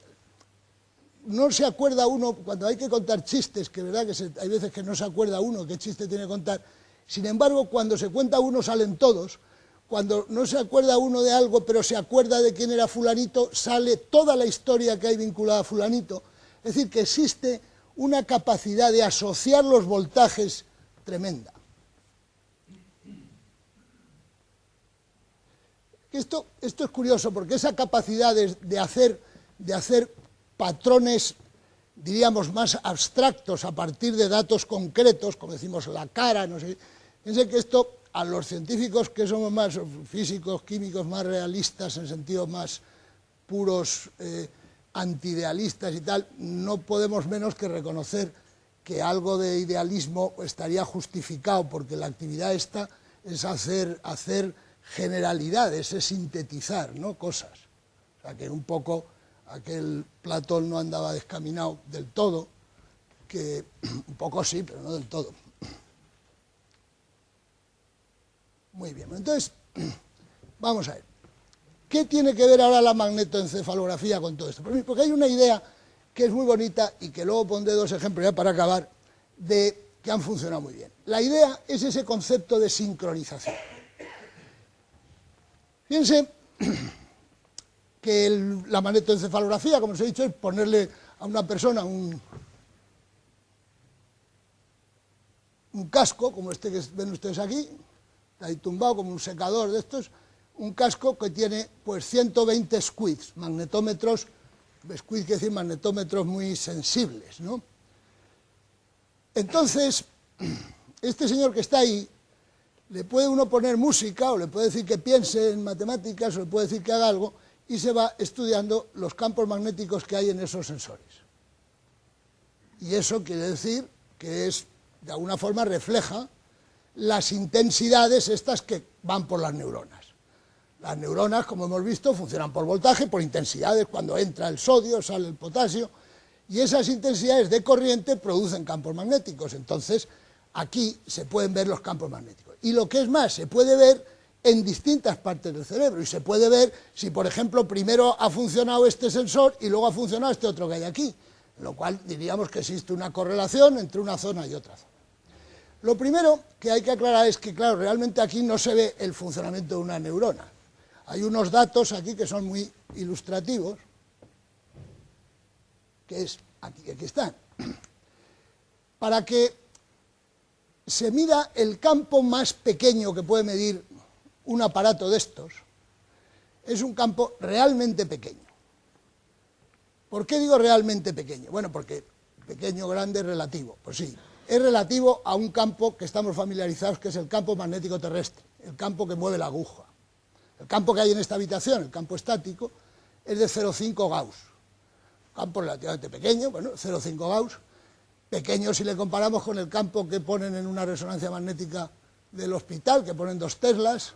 no se acuerda uno, cuando hay que contar chistes, que verdad que hay veces que no se acuerda uno qué chiste tiene que contar, sin embargo, cuando se cuenta uno salen todos, cuando no se acuerda uno de algo, pero se acuerda de quién era fulanito, sale toda la historia que hay vinculada a fulanito. Es decir, que existe una capacidad de asociar los voltajes tremenda. Esto es curioso, porque esa capacidad de hacer patrones, diríamos, más abstractos a partir de datos concretos, como decimos la cara, no sé, fíjense que esto a los científicos que somos más físicos, químicos, más realistas, en sentido más puros, antiidealistas y tal, no podemos menos que reconocer que algo de idealismo estaría justificado, porque la actividad esta es hacer generalidades, es sintetizar, ¿no?, cosas. O sea, que un poco aquel Platón no andaba descaminado del todo, que un poco sí, pero no del todo. Muy bien, entonces, vamos a ver. ¿Qué tiene que ver ahora la magnetoencefalografía con todo esto? Porque hay una idea que es muy bonita y que luego pondré dos ejemplos ya para acabar, de que han funcionado muy bien. La idea es ese concepto de sincronización. Fíjense que la magnetoencefalografía, como os he dicho, es ponerle a una persona un casco, como este que ven ustedes aquí, está ahí tumbado como un secador de estos, un casco que tiene pues 120 squids, magnetómetros, squid quiere decir magnetómetros muy sensibles, ¿no? Entonces, este señor que está ahí, le puede uno poner música, o le puede decir que piense en matemáticas, o le puede decir que haga algo, y se va estudiando los campos magnéticos que hay en esos sensores. Y eso quiere decir que es, de alguna forma, refleja las intensidades estas que van por las neuronas. Las neuronas, como hemos visto, funcionan por voltaje, por intensidades, cuando entra el sodio, sale el potasio, y esas intensidades de corriente producen campos magnéticos. Entonces, aquí se pueden ver los campos magnéticos. Y lo que es más, se puede ver en distintas partes del cerebro, y se puede ver si, por ejemplo, primero ha funcionado este sensor y luego ha funcionado este otro que hay aquí, lo cual diríamos que existe una correlación entre una zona y otra zona. Lo primero que hay que aclarar es que, claro, realmente aquí no se ve el funcionamiento de una neurona. Hay unos datos aquí que son muy ilustrativos, que es, aquí están, para que se mida el campo más pequeño que puede medir un aparato de estos, es un campo realmente pequeño. ¿Por qué digo realmente pequeño? Bueno, porque pequeño, grande, es relativo. Pues sí, es relativo a un campo que estamos familiarizados, que es el campo magnético terrestre, el campo que mueve la aguja. El campo que hay en esta habitación, el campo estático, es de 0,5 Gauss. Campo relativamente pequeño, bueno, 0,5 Gauss. Pequeño si le comparamos con el campo que ponen en una resonancia magnética del hospital, que ponen 2 teslas,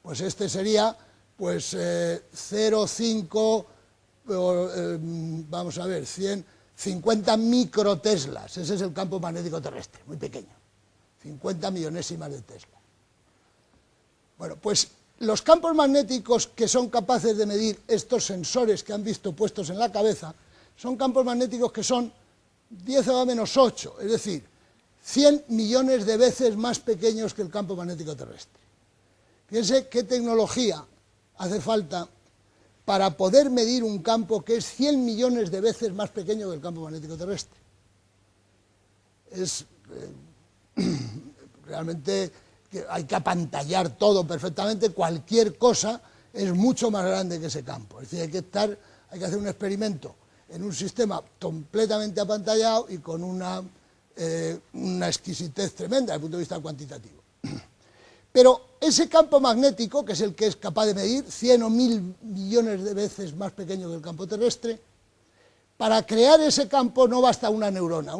pues este sería pues 0,5, vamos a ver, 50 microteslas. Ese es el campo magnético terrestre, muy pequeño, 50 millonésimas de Tesla. Bueno, pues los campos magnéticos que son capaces de medir estos sensores que han visto puestos en la cabeza son campos magnéticos que son 10 a la menos 8, es decir, 100 millones de veces más pequeños que el campo magnético terrestre. Fíjense qué tecnología hace falta para poder medir un campo que es 100 millones de veces más pequeño que el campo magnético terrestre. Es realmente que hay que apantallar todo perfectamente, cualquier cosa es mucho más grande que ese campo. Es decir, hay que hacer un experimento en un sistema completamente apantallado y con una exquisitez tremenda desde el punto de vista cuantitativo. Pero ese campo magnético, que es el que es capaz de medir 100 o 1000 millones de veces más pequeño que el campo terrestre, para crear ese campo no basta una neurona,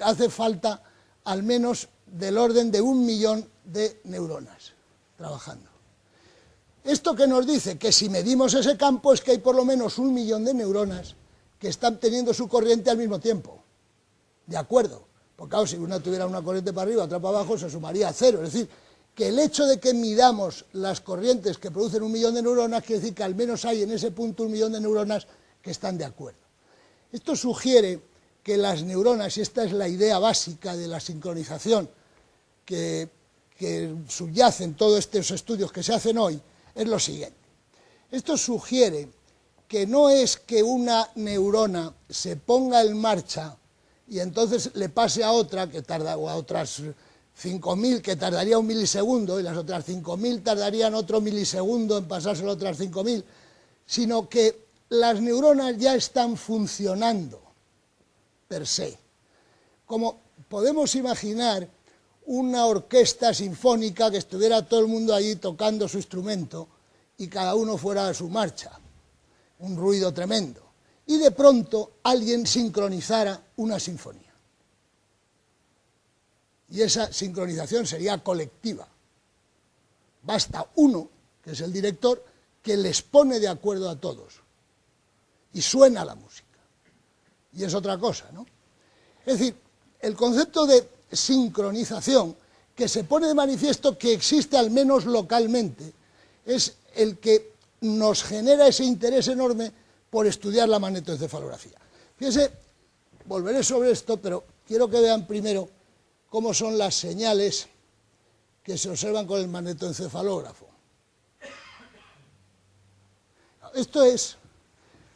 hace falta al menos del orden de 1 millón de neuronas trabajando. ¿Esto qué nos dice? Que si medimos ese campo es que hay por lo menos 1 millón de neuronas que están teniendo su corriente al mismo tiempo. ¿De acuerdo? Porque claro, si una tuviera una corriente para arriba, otra para abajo, se sumaría a 0. Es decir, que el hecho de que midamos las corrientes que producen 1 millón de neuronas quiere decir que al menos hay en ese punto 1 millón de neuronas que están de acuerdo. Esto sugiere que las neuronas, y esta es la idea básica de la sincronización que subyace en todos estos estudios que se hacen hoy, es lo siguiente. Esto sugiere que no es que una neurona se ponga en marcha y entonces le pase a otra, que tarda, o a otras 5.000, que tardaría 1 milisegundo, y las otras 5.000 tardarían otro milisegundo en pasárselo a otras 5.000, sino que las neuronas ya están funcionando per se. Como podemos imaginar una orquesta sinfónica que estuviera todo el mundo allí tocando su instrumento y cada uno fuera a su marcha, un ruido tremendo, y de pronto alguien sincronizara una sinfonía. Y esa sincronización sería colectiva. Basta uno, que es el director, que les pone de acuerdo a todos. Y suena la música. Y es otra cosa, ¿no? Es decir, el concepto de sincronización, que se pone de manifiesto que existe al menos localmente, es el que nos genera ese interés enorme por estudiar la magnetoencefalografía. Fíjense, volveré sobre esto, pero quiero que vean primero cómo son las señales que se observan con el magnetoencefalógrafo. Esto es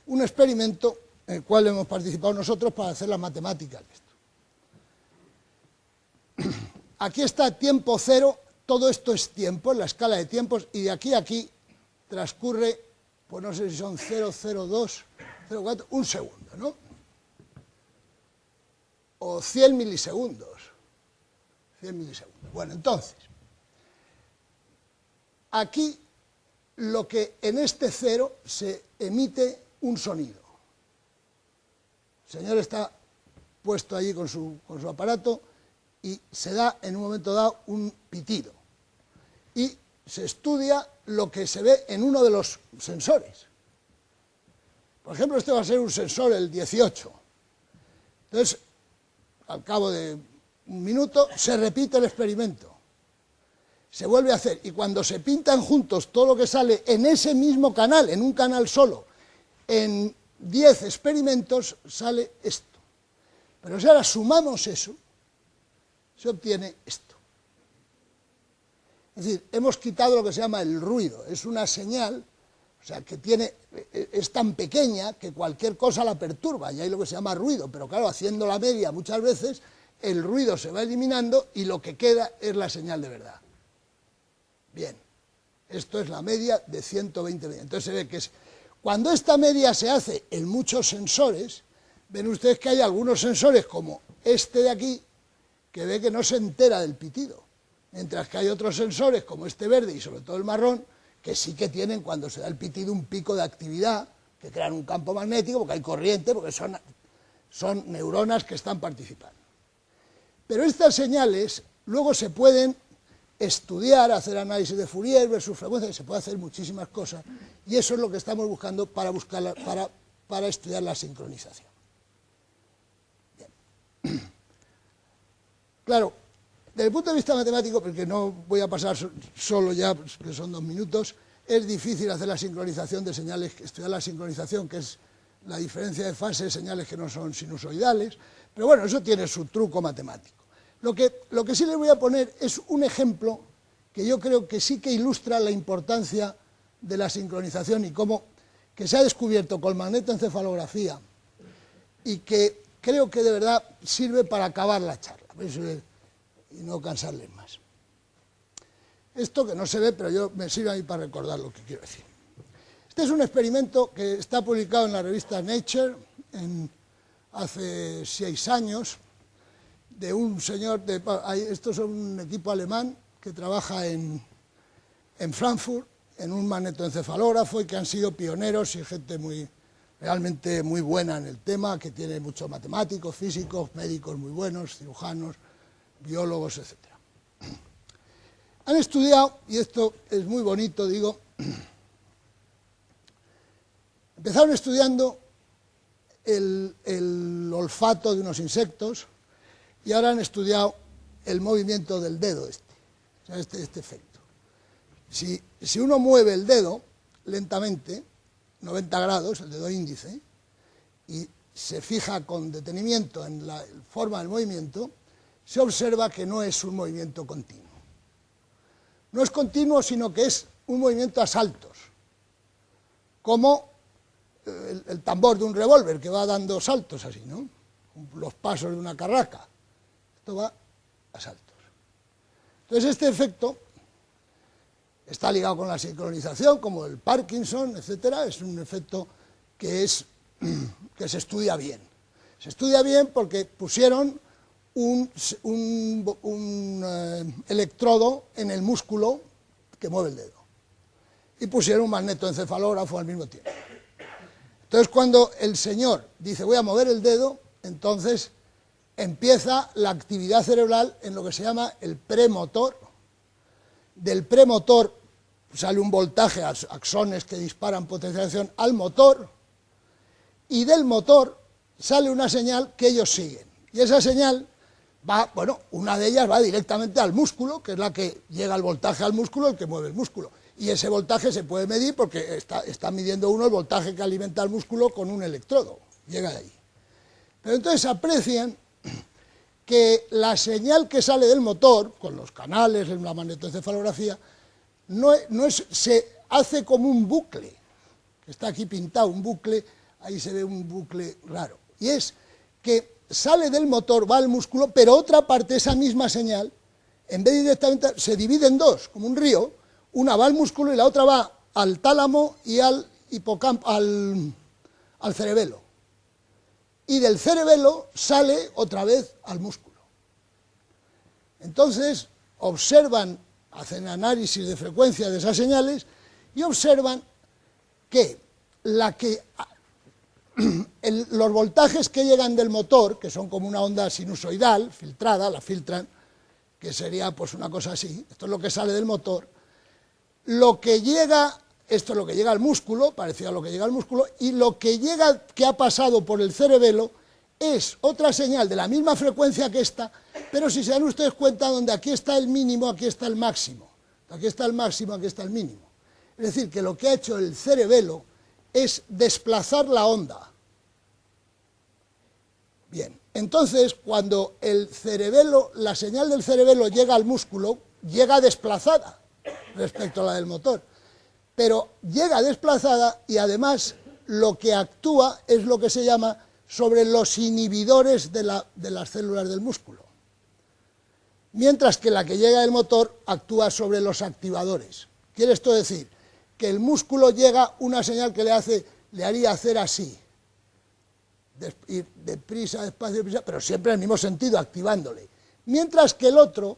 un experimento en el cual hemos participado nosotros para hacer las matemáticas de esto. Aquí está tiempo cero, todo esto es tiempo, en la escala de tiempos, y de aquí a aquí transcurre, pues no sé si son 0,02, 0,4, un segundo, ¿no? O 100 milisegundos. 100 milisegundos. Bueno, entonces, aquí lo que en este cero se emite un sonido. El señor está puesto allí con su aparato y se da en un momento dado un pitido. Y se estudia lo que se ve en uno de los sensores. Por ejemplo, este va a ser un sensor, el 18. Entonces, al cabo de un minuto, se repite el experimento. Se vuelve a hacer, y cuando se pintan juntos todo lo que sale en ese mismo canal, en un canal solo, en 10 experimentos, sale esto. Pero si ahora sumamos eso, se obtiene esto. Es decir, hemos quitado lo que se llama el ruido. Es una señal, o sea, que es tan pequeña que cualquier cosa la perturba, y hay lo que se llama ruido. Pero claro, haciendo la media muchas veces, el ruido se va eliminando y lo que queda es la señal de verdad. Bien, esto es la media de 120 medidas. Entonces se ve que cuando esta media se hace en muchos sensores, ven ustedes que hay algunos sensores como este de aquí, que ve que no se entera del pitido, mientras que hay otros sensores como este verde y sobre todo el marrón, que sí que tienen cuando se da el pitido un pico de actividad, que crean un campo magnético, porque hay corriente, porque son neuronas que están participando. Pero estas señales luego se pueden estudiar, hacer análisis de Fourier, ver su frecuencia, se puede hacer muchísimas cosas, y eso es lo que estamos buscando para estudiar la sincronización. Bien. Claro, desde el punto de vista matemático, porque no voy a pasar solo ya, que son 2 minutos, es difícil hacer la sincronización de señales, estudiar la sincronización, que es la diferencia de fase de señales que no son sinusoidales, pero bueno, eso tiene su truco matemático. Lo que sí les voy a poner es un ejemplo que yo creo que sí que ilustra la importancia de la sincronización y cómo que se ha descubierto con magnetoencefalografía y que creo que de verdad sirve para acabar la charla y no cansarles más. Esto que no se ve, pero me sirve a mí para recordar lo que quiero decir. Este es un experimento que está publicado en la revista Nature hace 6 años, de un señor, estos son un equipo alemán que trabaja en Frankfurt, en un magnetoencefalógrafo, y que han sido pioneros y gente realmente muy buena en el tema, que tiene muchos matemáticos, físicos, médicos muy buenos, cirujanos, biólogos, etc. Han estudiado, y esto es muy bonito, digo, empezaron estudiando el olfato de unos insectos, y ahora han estudiado el movimiento del dedo o sea, este efecto. Si uno mueve el dedo lentamente, 90 grados, el dedo índice, y se fija con detenimiento en la forma del movimiento, se observa que no es un movimiento continuo. No es continuo, sino que es un movimiento a saltos, como el tambor de un revólver que va dando saltos así, ¿no? Los pasos de una carraca. Esto va a saltos. Entonces este efecto está ligado con la sincronización, como el Parkinson, etcétera. Es un efecto que se estudia bien. Se estudia bien porque pusieron un electrodo en el músculo que mueve el dedo y pusieron un magnetoencefalógrafo al mismo tiempo. Entonces cuando el señor dice voy a mover el dedo, entonces empieza la actividad cerebral en lo que se llama el premotor. Del premotor sale un voltaje, axones que disparan potenciación al motor, y del motor sale una señal que ellos siguen. Y esa señal va, una de ellas va directamente al músculo, que es la que llega al voltaje al músculo, el que mueve el músculo. Y ese voltaje se puede medir porque está midiendo uno el voltaje que alimenta al músculo con un electrodo, llega de ahí. Pero entonces aprecian que la señal que sale del motor, con los canales en la magnetoencefalografía, se hace como un bucle, que está aquí pintado, un bucle, ahí se ve un bucle raro, y es que sale del motor, va al músculo, pero otra parte, esa misma señal, en vez de directamente, se divide en dos, como un río, una va al músculo y la otra va al tálamo y al hipocampo, al cerebelo. Y del cerebelo sale otra vez al músculo. Entonces, observan, hacen análisis de frecuencia de esas señales y observan que los voltajes que llegan del motor, que son como una onda sinusoidal, filtrada, la filtran, que sería pues una cosa así, esto es lo que sale del motor, esto es lo que llega al músculo, parecido a lo que llega al músculo, y lo que llega, que ha pasado por el cerebelo, es otra señal de la misma frecuencia que esta, pero si se dan ustedes cuenta, donde aquí está el mínimo, aquí está el máximo, aquí está el máximo, aquí está el mínimo. Es decir, que lo que ha hecho el cerebelo es desplazar la onda. Bien, entonces, cuando la señal del cerebelo llega al músculo, llega desplazada respecto a la del motor, pero llega desplazada y además lo que actúa es lo que se llama sobre los inhibidores de las células del músculo, mientras que la que llega del motor actúa sobre los activadores. Quiere esto decir que el músculo llega una señal que le haría hacer así, ir deprisa, despacio, deprisa, pero siempre en el mismo sentido, activándole. Mientras que el otro,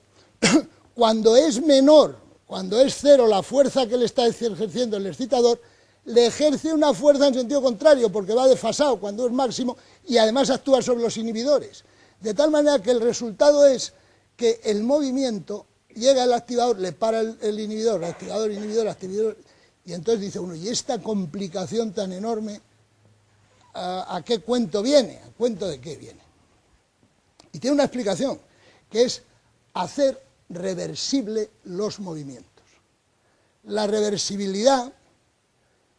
cuando es menor, cuando es cero la fuerza que le está ejerciendo el excitador, le ejerce una fuerza en sentido contrario, porque va desfasado cuando es máximo, y además actúa sobre los inhibidores. De tal manera que el resultado es que el movimiento llega al activador, le para el inhibidor, activador, inhibidor, y entonces dice uno, ¿y esta complicación tan enorme a qué cuento viene? ¿A cuento de qué viene? Y tiene una explicación, que es hacer reversible los movimientos. La reversibilidad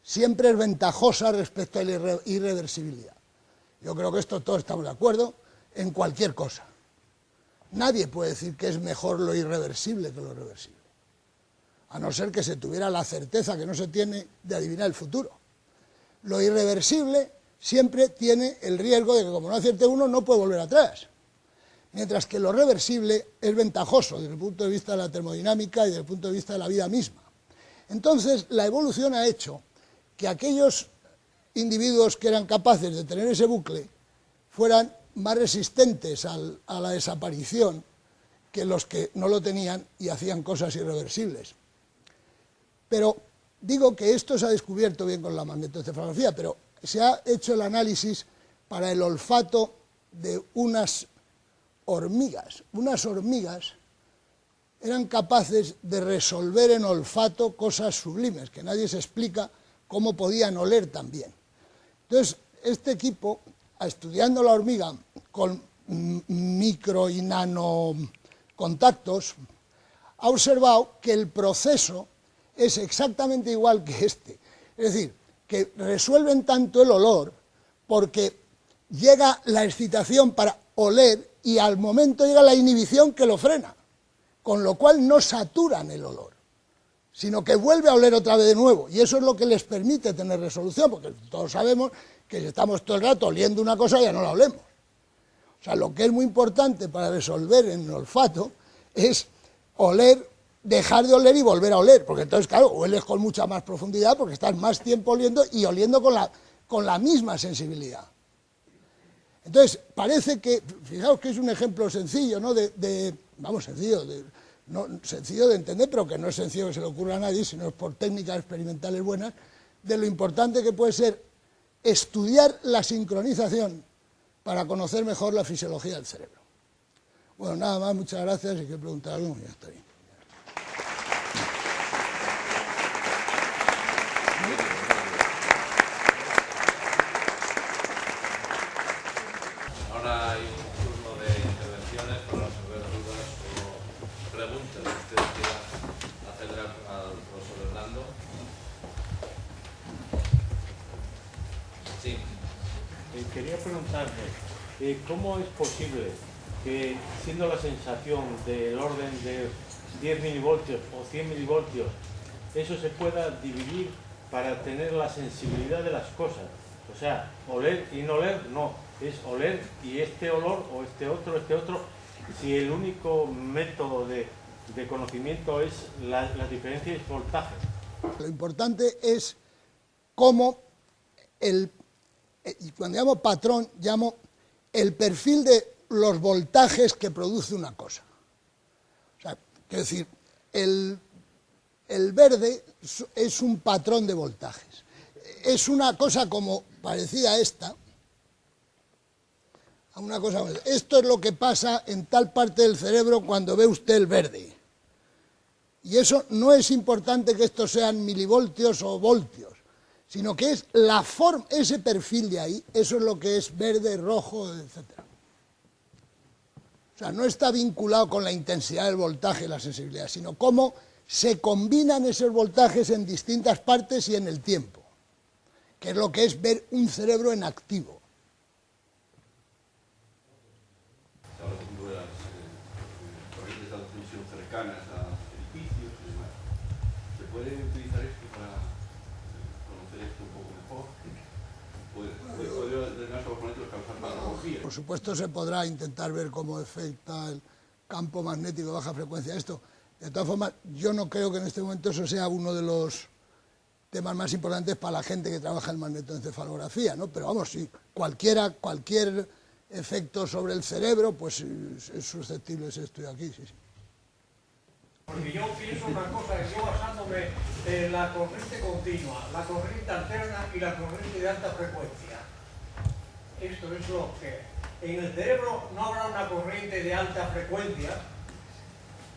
siempre es ventajosa respecto a la irreversibilidad. Yo creo que esto todos estamos de acuerdo en cualquier cosa. Nadie puede decir que es mejor lo irreversible que lo reversible, a no ser que se tuviera la certeza que no se tiene de adivinar el futuro. Lo irreversible siempre tiene el riesgo de que, como no acierte uno, no puede volver atrás. Mientras que lo reversible es ventajoso desde el punto de vista de la termodinámica y desde el punto de vista de la vida misma. Entonces, la evolución ha hecho que aquellos individuos que eran capaces de tener ese bucle fueran más resistentes a la desaparición que los que no lo tenían y hacían cosas irreversibles. Pero digo que esto se ha descubierto bien con la magnetoencefalografía, pero se ha hecho el análisis para el olfato de unas hormigas. Unas hormigas eran capaces de resolver en olfato cosas sublimes, que nadie se explica cómo podían oler tan bien. Entonces, este equipo, estudiando la hormiga con micro y nano contactos, ha observado que el proceso es exactamente igual que este. Es decir, que resuelven tanto el olor porque llega la excitación para oler y al momento llega la inhibición que lo frena, con lo cual no saturan el olor, sino que vuelve a oler otra vez de nuevo, y eso es lo que les permite tener resolución, porque todos sabemos que si estamos todo el rato oliendo una cosa ya no la olemos. O sea, lo que es muy importante para resolver en el olfato es oler, dejar de oler y volver a oler, porque entonces, claro, hueles con mucha más profundidad porque estás más tiempo oliendo y oliendo con la misma sensibilidad. Entonces, parece que, fijaos que es un ejemplo sencillo, ¿no? Sencillo de entender, pero que no es sencillo que se le ocurra a nadie, sino es por técnicas experimentales buenas, de lo importante que puede ser estudiar la sincronización para conocer mejor la fisiología del cerebro. Bueno, nada más, muchas gracias, y que preguntar algo, ya está bien. Ahora hay un turno de intervenciones para resolver dudas o preguntas que ustedes quieran hacer al profesor Hernández. quería preguntarle, ¿cómo es posible que, siendo la sensación del orden de 10 milivoltios o 100 milivoltios, eso se pueda dividir para tener la sensibilidad de las cosas? O sea, oler y no oler, no, es oler y este olor o este otro, si el único método de conocimiento es la diferencia de voltaje. Lo importante es cómo y cuando llamo patrón, llamo el perfil de los voltajes que produce una cosa. O sea, quiero decir, el verde es un patrón de voltajes. Es una cosa como parecida a esta. Esto es lo que pasa en tal parte del cerebro cuando ve usted el verde. Y eso no es importante que estos sean milivoltios o voltios, sino que es la forma, ese perfil de ahí, eso es lo que es verde, rojo, etc. O sea, no está vinculado con la intensidad del voltaje y la sensibilidad, sino cómo se combinan esos voltajes en distintas partes y en el tiempo, que es lo que es ver un cerebro en activo. Ahora tengo las corrientes de alta tensión cercanas a edificios y demás. ¿Se puede utilizar esto para conocer esto un poco mejor? ¿Puede determinados componentes causar patología? Por supuesto se podrá intentar ver cómo afecta el campo magnético de baja frecuencia esto. De todas formas, yo no creo que en este momento eso sea uno de los temas más importantes para la gente que trabaja en magnetoencefalografía, ¿no? Pero vamos, sí, cualquier efecto sobre el cerebro, pues es susceptible de ese estudio aquí, sí, sí. Porque yo pienso una cosa, yo basándome en la corriente continua, la corriente alterna y la corriente de alta frecuencia. Esto es lo que... En el cerebro no habrá una corriente de alta frecuencia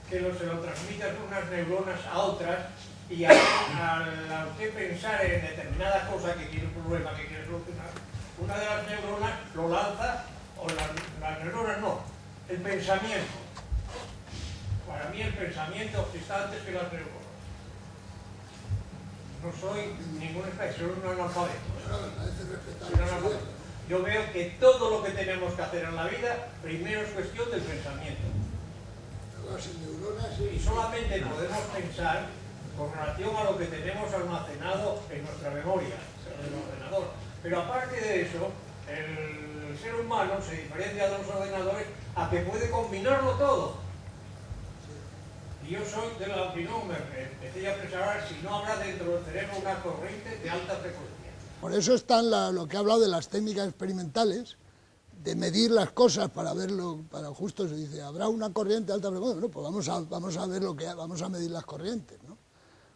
que se lo transmitan unas neuronas a otras y al usted pensar en determinada cosa que tiene un problema que quiere solucionar, una de las neuronas lo lanza, o las neuronas no, el pensamiento. Para mí el pensamiento está antes que las neuronas. No soy ningún experto, soy un analfabeto. Yo veo que todo lo que tenemos que hacer en la vida, primero es cuestión del pensamiento. Y solamente podemos pensar con relación a lo que tenemos almacenado en nuestra memoria, en el ordenador. Pero aparte de eso, el ser humano se diferencia de los ordenadores a que puede combinarlo todo. Y yo soy de la opinión, me empecé a pensar si no habrá dentro del cerebro una corriente de alta frecuencia. Por eso están lo que he hablado de las técnicas experimentales, de medir las cosas para verlo, para justo se dice, ¿habrá una corriente de alta frecuencia? Bueno, pues vamos a ver vamos a medir las corrientes, ¿no?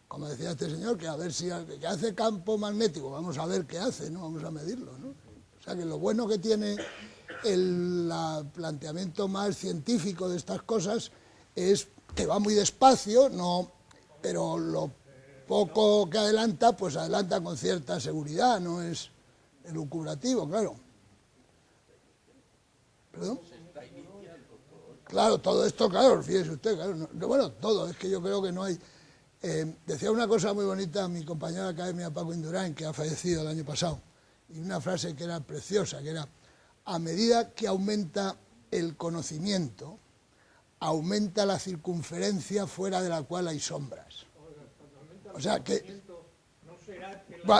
Como decía este señor, que a ver si que hace campo magnético, vamos a ver qué hace, ¿no? Vamos a medirlo, ¿no? O sea que lo bueno que tiene el planteamiento más científico de estas cosas es que va muy despacio, no, pero lo poco que adelanta, pues adelanta con cierta seguridad, no es elucubrativo, claro. ¿Perdón? Claro, todo esto, claro, fíjese usted, claro, bueno, todo, es que yo creo que no hay... decía una cosa muy bonita mi compañero de academia, Paco Indurain, que ha fallecido el año pasado, y una frase que era preciosa, que era, a medida que aumenta el conocimiento, aumenta la circunferencia fuera de la cual hay sombras. O sea que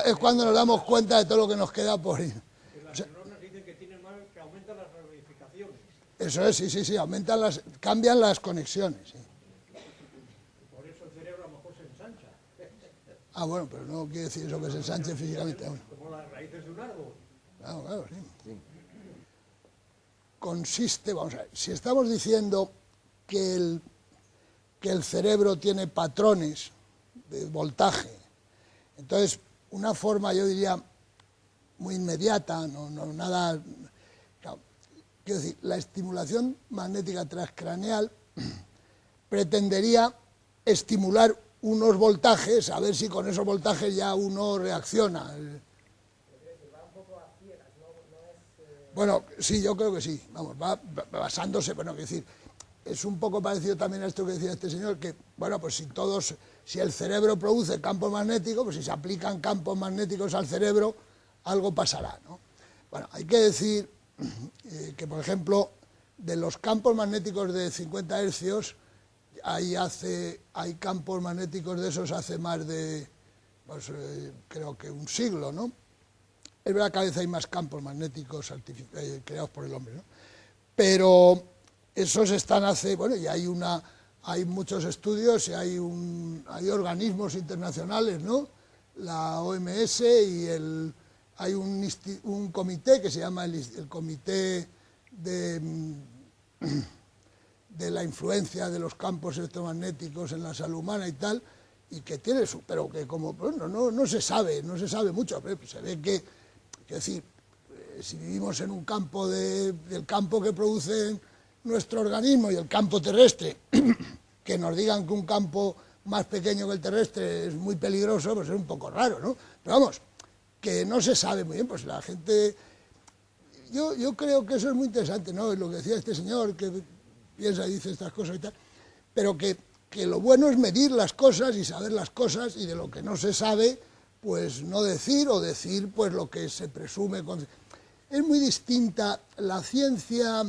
es cuando nos damos cuenta de todo lo que nos queda por ir. O sea, eso es, sí, cambian las conexiones. Sí. Por eso el cerebro a lo mejor se ensancha. Ah, bueno, pero no quiere decir eso que se ensanche físicamente. Como las raíces de un árbol. Claro, sí. Consiste, vamos a ver, si estamos diciendo que el cerebro tiene patrones de voltaje, entonces una forma, yo diría, muy inmediata, nada... Quiero decir, la estimulación magnética transcraneal pretendería estimular unos voltajes, a ver si con esos voltajes ya uno reacciona. Bueno, sí, yo creo que sí, vamos, va basándose, bueno, quiero decir, es un poco parecido también a esto que decía este señor, que, bueno, pues si el cerebro produce campos magnéticos, pues si se aplican campos magnéticos al cerebro, algo pasará, ¿no? Bueno, hay que decir que, por ejemplo, de los campos magnéticos de 50 hercios, hay campos magnéticos de esos hace más de, pues, creo que un siglo, ¿no? Es verdad que a veces hay más campos magnéticos creados por el hombre, ¿no? Pero esos están bueno, y hay muchos estudios y hay organismos internacionales, ¿no? La OMS y hay un comité que se llama el Comité de la influencia de los campos electromagnéticos en la salud humana y tal, y que tiene pero que como bueno, no se sabe mucho, pero se ve que es decir, si vivimos en un campo del campo que produce nuestro organismo y el campo terrestre, que nos digan que un campo más pequeño que el terrestre es muy peligroso, pues es un poco raro, ¿no? Pero vamos, que no se sabe muy bien, pues la gente... Yo creo que eso es muy interesante, ¿no? Es lo que decía este señor, que piensa y dice estas cosas y tal, pero que lo bueno es medir las cosas y saber las cosas, y de lo que no se sabe, pues no decir, o decir pues lo que se presume. Es muy distinta la ciencia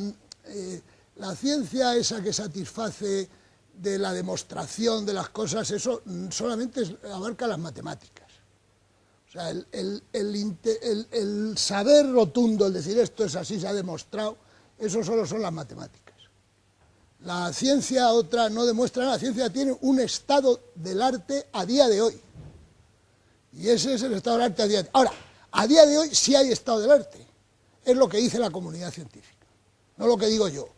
esa que satisface de la demostración de las cosas, eso solamente abarca las matemáticas. O sea, el saber rotundo, el decir esto es así, se ha demostrado, eso solo son las matemáticas. La ciencia otra no demuestra nada, la ciencia tiene un estado del arte a día de hoy. Y ese es el estado del arte a día de hoy. Ahora, a día de hoy sí hay estado del arte. Es lo que dice la comunidad científica, no lo que digo yo.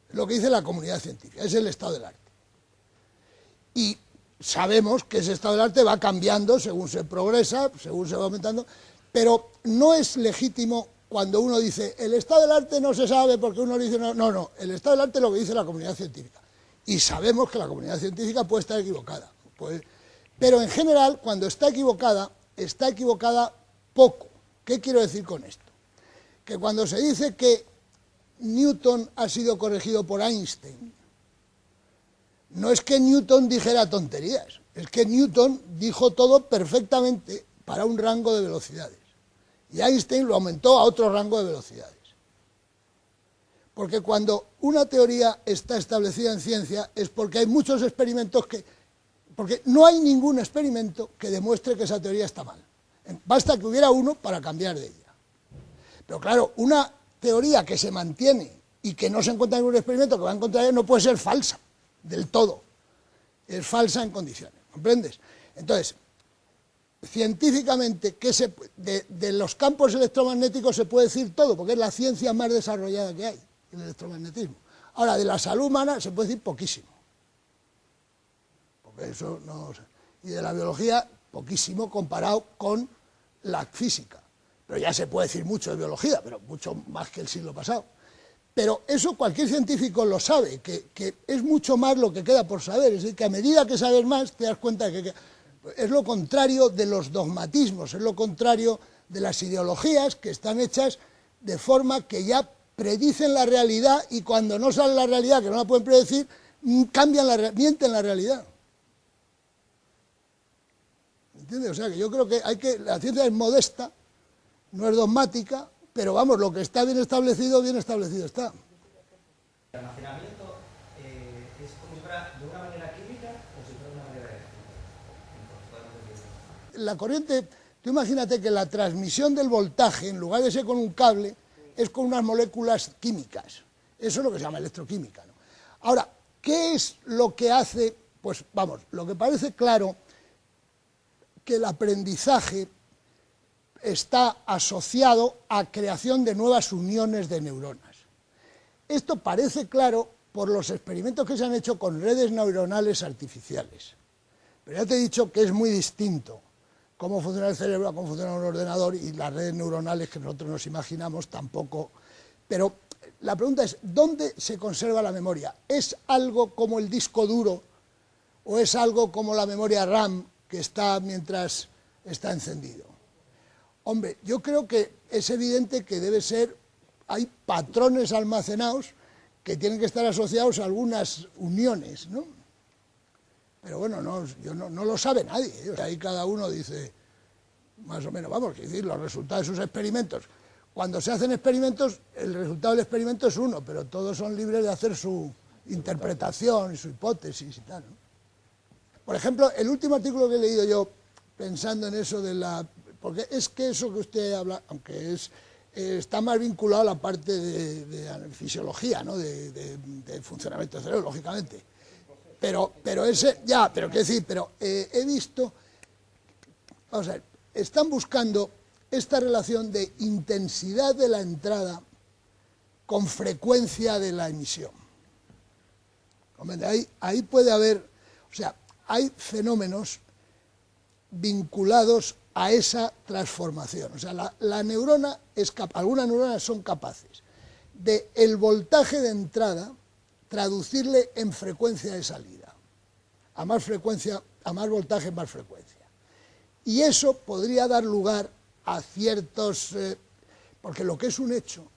Es lo que dice la comunidad científica, es el estado del arte. Y sabemos que ese estado del arte va cambiando según se progresa, según se va aumentando, pero no es legítimo cuando uno dice el estado del arte no se sabe porque uno dice no, el estado del arte es lo que dice la comunidad científica. Y sabemos que la comunidad científica puede estar equivocada. Pero en general, cuando está equivocada poco. ¿Qué quiero decir con esto? Que cuando se dice que Newton ha sido corregido por Einstein, no es que Newton dijera tonterías, es que Newton dijo todo perfectamente para un rango de velocidades. Y Einstein lo aumentó a otro rango de velocidades. Porque cuando una teoría está establecida en ciencia es porque hay muchos experimentos porque no hay ningún experimento que demuestre que esa teoría está mal. Basta que hubiera uno para cambiar de ella. Pero claro, una teoría que se mantiene y que no se encuentra en ningún experimento que va en contra de ella no puede ser falsa del todo. Es falsa en condiciones, ¿comprendes? Entonces, científicamente, de los campos electromagnéticos se puede decir todo, porque es la ciencia más desarrollada que hay, el electromagnetismo. Ahora, de la salud humana se puede decir poquísimo. Porque eso no... Y de la biología, poquísimo comparado con la física. Pero ya se puede decir mucho de biología, pero mucho más que el siglo pasado. Pero eso cualquier científico lo sabe, que es mucho más lo que queda por saber. Es decir, que a medida que sabes más, te das cuenta de que es lo contrario de los dogmatismos, es lo contrario de las ideologías que están hechas de forma que ya predicen la realidad y cuando no sale la realidad, que no la pueden predecir, mienten la realidad. ¿Entiendes? O sea, que yo creo que la ciencia es modesta, no es dogmática, pero vamos, lo que está bien establecido está. ¿El almacenamiento es como si fuera de una manera química o si fuera de una manera eléctrica? La corriente, tú imagínate que la transmisión del voltaje, en lugar de ser con un cable, es con unas moléculas químicas. Eso es lo que se llama electroquímica, ¿no? Ahora, ¿qué es lo que hace? Pues vamos, lo que parece claro, que el aprendizaje está asociado a creación de nuevas uniones de neuronas. Esto parece claro por los experimentos que se han hecho con redes neuronales artificiales. Pero ya te he dicho que es muy distinto cómo funciona el cerebro a cómo funciona un ordenador, y las redes neuronales que nosotros nos imaginamos tampoco. Pero la pregunta es, ¿dónde se conserva la memoria? ¿Es algo como el disco duro o es algo como la memoria RAM que está mientras está encendido? Hombre, yo creo que es evidente que hay patrones almacenados que tienen que estar asociados a algunas uniones, ¿no? Pero bueno, no lo sabe nadie, ¿eh? Ahí cada uno dice, más o menos, vamos, que decir, los resultados de sus experimentos, cuando se hacen experimentos, el resultado del experimento es uno, pero todos son libres de hacer su interpretación y su hipótesis y tal, ¿no? Por ejemplo, el último artículo que he leído yo, pensando en eso de la... Porque es que eso que usted habla, aunque está más vinculado a la parte de fisiología, ¿no? de funcionamiento del cerebro, lógicamente. Pero ese... Ya, pero qué decir, pero he visto... Vamos a ver, están buscando esta relación de intensidad de la entrada con frecuencia de la emisión. Ahí puede haber... O sea, hay fenómenos vinculados a esa transformación. O sea, la neurona algunas neuronas son capaces de el voltaje de entrada traducirle en frecuencia de salida. A más frecuencia, a más voltaje, más frecuencia. Y eso podría dar lugar a ciertos... porque lo que es un hecho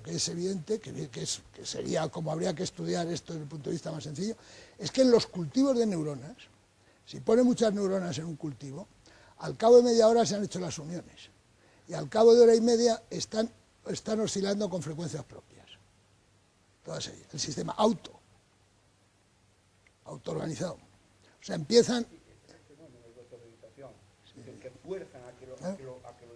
que es evidente, que sería como habría que estudiar esto desde el punto de vista más sencillo, es que en los cultivos de neuronas, si pone muchas neuronas en un cultivo, al cabo de media hora se han hecho las uniones, y al cabo de hora y media están oscilando con frecuencias propias. Todas ellas, el sistema autoorganizado. O sea, empiezan... que fuerzan a que lo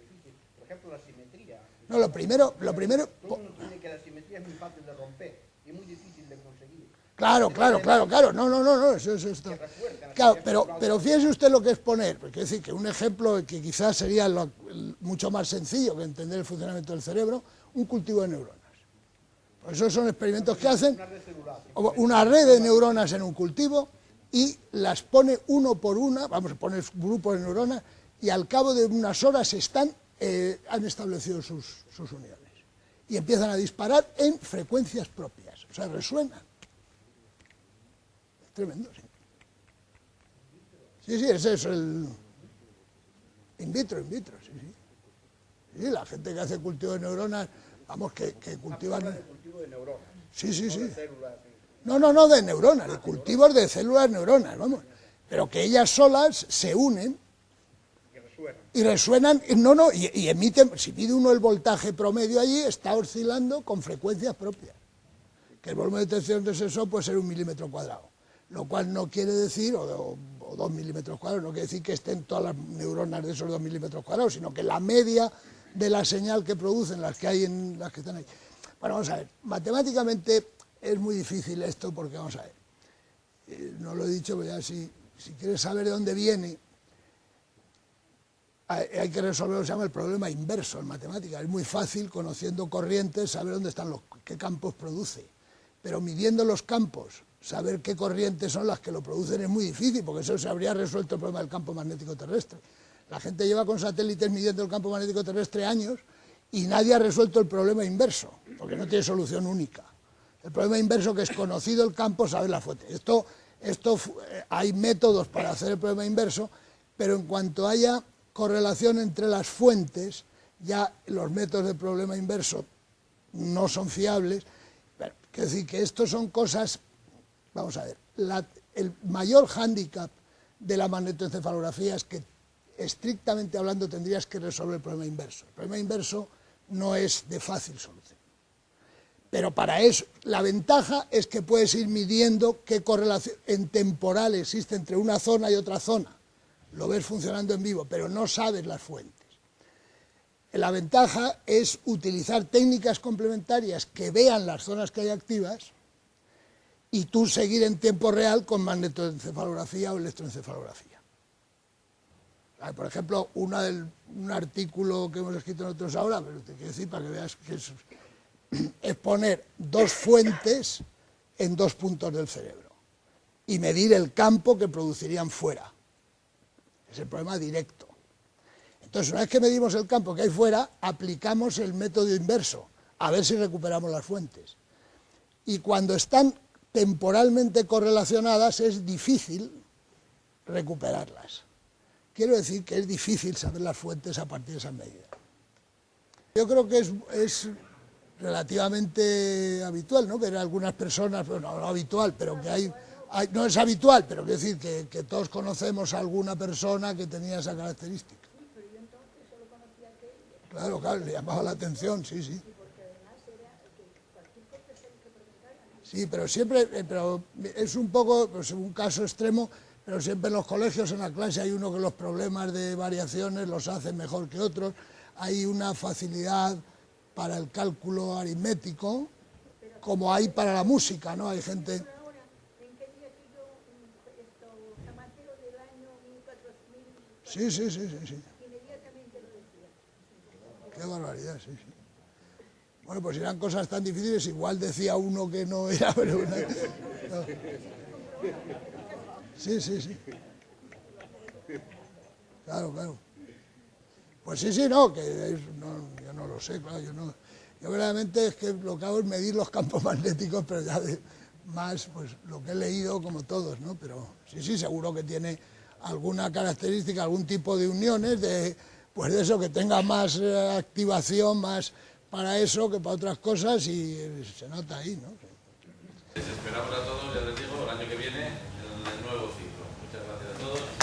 difícil. Por ejemplo, la simetría. No, lo primero... Todo el mundo entiende que la simetría es muy fácil de romper y es muy difícil de conseguir. Claro. No, eso está... Claro, pero fíjese usted lo que es poner, porque es decir, que un ejemplo que quizás sería mucho más sencillo que entender el funcionamiento del cerebro, un cultivo de neuronas. Por eso son experimentos que hacen una red de neuronas en un cultivo y las pone uno por una, vamos a poner grupos de neuronas, y al cabo de unas horas han establecido sus uniones. Y empiezan a disparar en frecuencias propias, o sea, resuenan. Es tremendo, sí. Sí, ese es el... In vitro, sí. Sí, la gente que hace cultivo de neuronas, vamos, que cultivan... de cultivo de neuronas. Sí. De células. No de neuronas, de cultivos de células neuronas, vamos. Pero que ellas solas se unen y resuenan, y emiten, si mide uno el voltaje promedio allí, está oscilando con frecuencias propias. Que el volumen de detección de sensor puede ser 1 milímetro cuadrado, lo cual no quiere decir, o 2 milímetros cuadrados, no quiere decir que estén todas las neuronas de esos 2 milímetros cuadrados, sino que la media de la señal que producen, las que están ahí. Bueno, vamos a ver, matemáticamente es muy difícil esto porque, vamos a ver, no lo he dicho, pero ya si quieres saber de dónde viene, hay que resolver lo que se llama el problema inverso en matemáticas. Es muy fácil, conociendo corrientes, saber dónde están qué campos produce, pero midiendo los campos, saber qué corrientes son las que lo producen es muy difícil, porque eso se habría resuelto el problema del campo magnético terrestre. La gente lleva con satélites midiendo el campo magnético terrestre años y nadie ha resuelto el problema inverso, porque no tiene solución única. El problema inverso, que es conocido el campo, saber la fuente. Hay métodos para hacer el problema inverso, pero en cuanto haya correlación entre las fuentes, ya los métodos de problema inverso no son fiables. Es decir, que esto son cosas... Vamos a ver, el mayor hándicap de la magnetoencefalografía es que, estrictamente hablando, tendrías que resolver el problema inverso. El problema inverso no es de fácil solución. Pero para eso, la ventaja es que puedes ir midiendo qué correlación en temporal existe entre una zona y otra zona. Lo ves funcionando en vivo, pero no sabes las fuentes. La ventaja es utilizar técnicas complementarias que vean las zonas que hay activas y tú seguir en tiempo real con magnetoencefalografía o electroencefalografía. Por ejemplo, un artículo que hemos escrito nosotros ahora, pero te quiero decir para que veas que es poner dos fuentes en 2 puntos del cerebro y medir el campo que producirían fuera. Es el problema directo. Entonces, una vez que medimos el campo que hay fuera, aplicamos el método inverso, a ver si recuperamos las fuentes. Y cuando están temporalmente correlacionadas, es difícil recuperarlas. Quiero decir que es difícil saber las fuentes a partir de esas medidas. Yo creo que es relativamente habitual, ¿no?, ver a algunas personas, bueno, no habitual, pero que no es habitual, pero quiero decir que todos conocemos a alguna persona que tenía esa característica. Claro, claro, le llamaba la atención, sí, sí. Sí, pero siempre, pero es un poco, pues, un caso extremo, pero siempre en los colegios, en la clase, hay uno que los problemas de variaciones los hace mejor que otros, hay una facilidad para el cálculo aritmético, como hay para la música, ¿no? Hay gente... Sí, sí, sí, sí, sí. Qué barbaridad, sí, sí. Bueno, pues eran cosas tan difíciles, igual decía uno que no era, pero... No. Sí, sí, sí. Claro, claro. Pues sí, sí, no, que yo no lo sé, claro, yo verdaderamente es que lo que hago es medir los campos magnéticos, pero ya de más, pues lo que he leído como todos, ¿no? Pero sí, sí, seguro que tiene alguna característica, algún tipo de uniones, pues de eso, que tenga más activación, más para eso que para otras cosas, y se nota ahí, ¿no? Les esperamos a todos, ya les digo, el año que viene, en el nuevo ciclo. Muchas gracias a todos.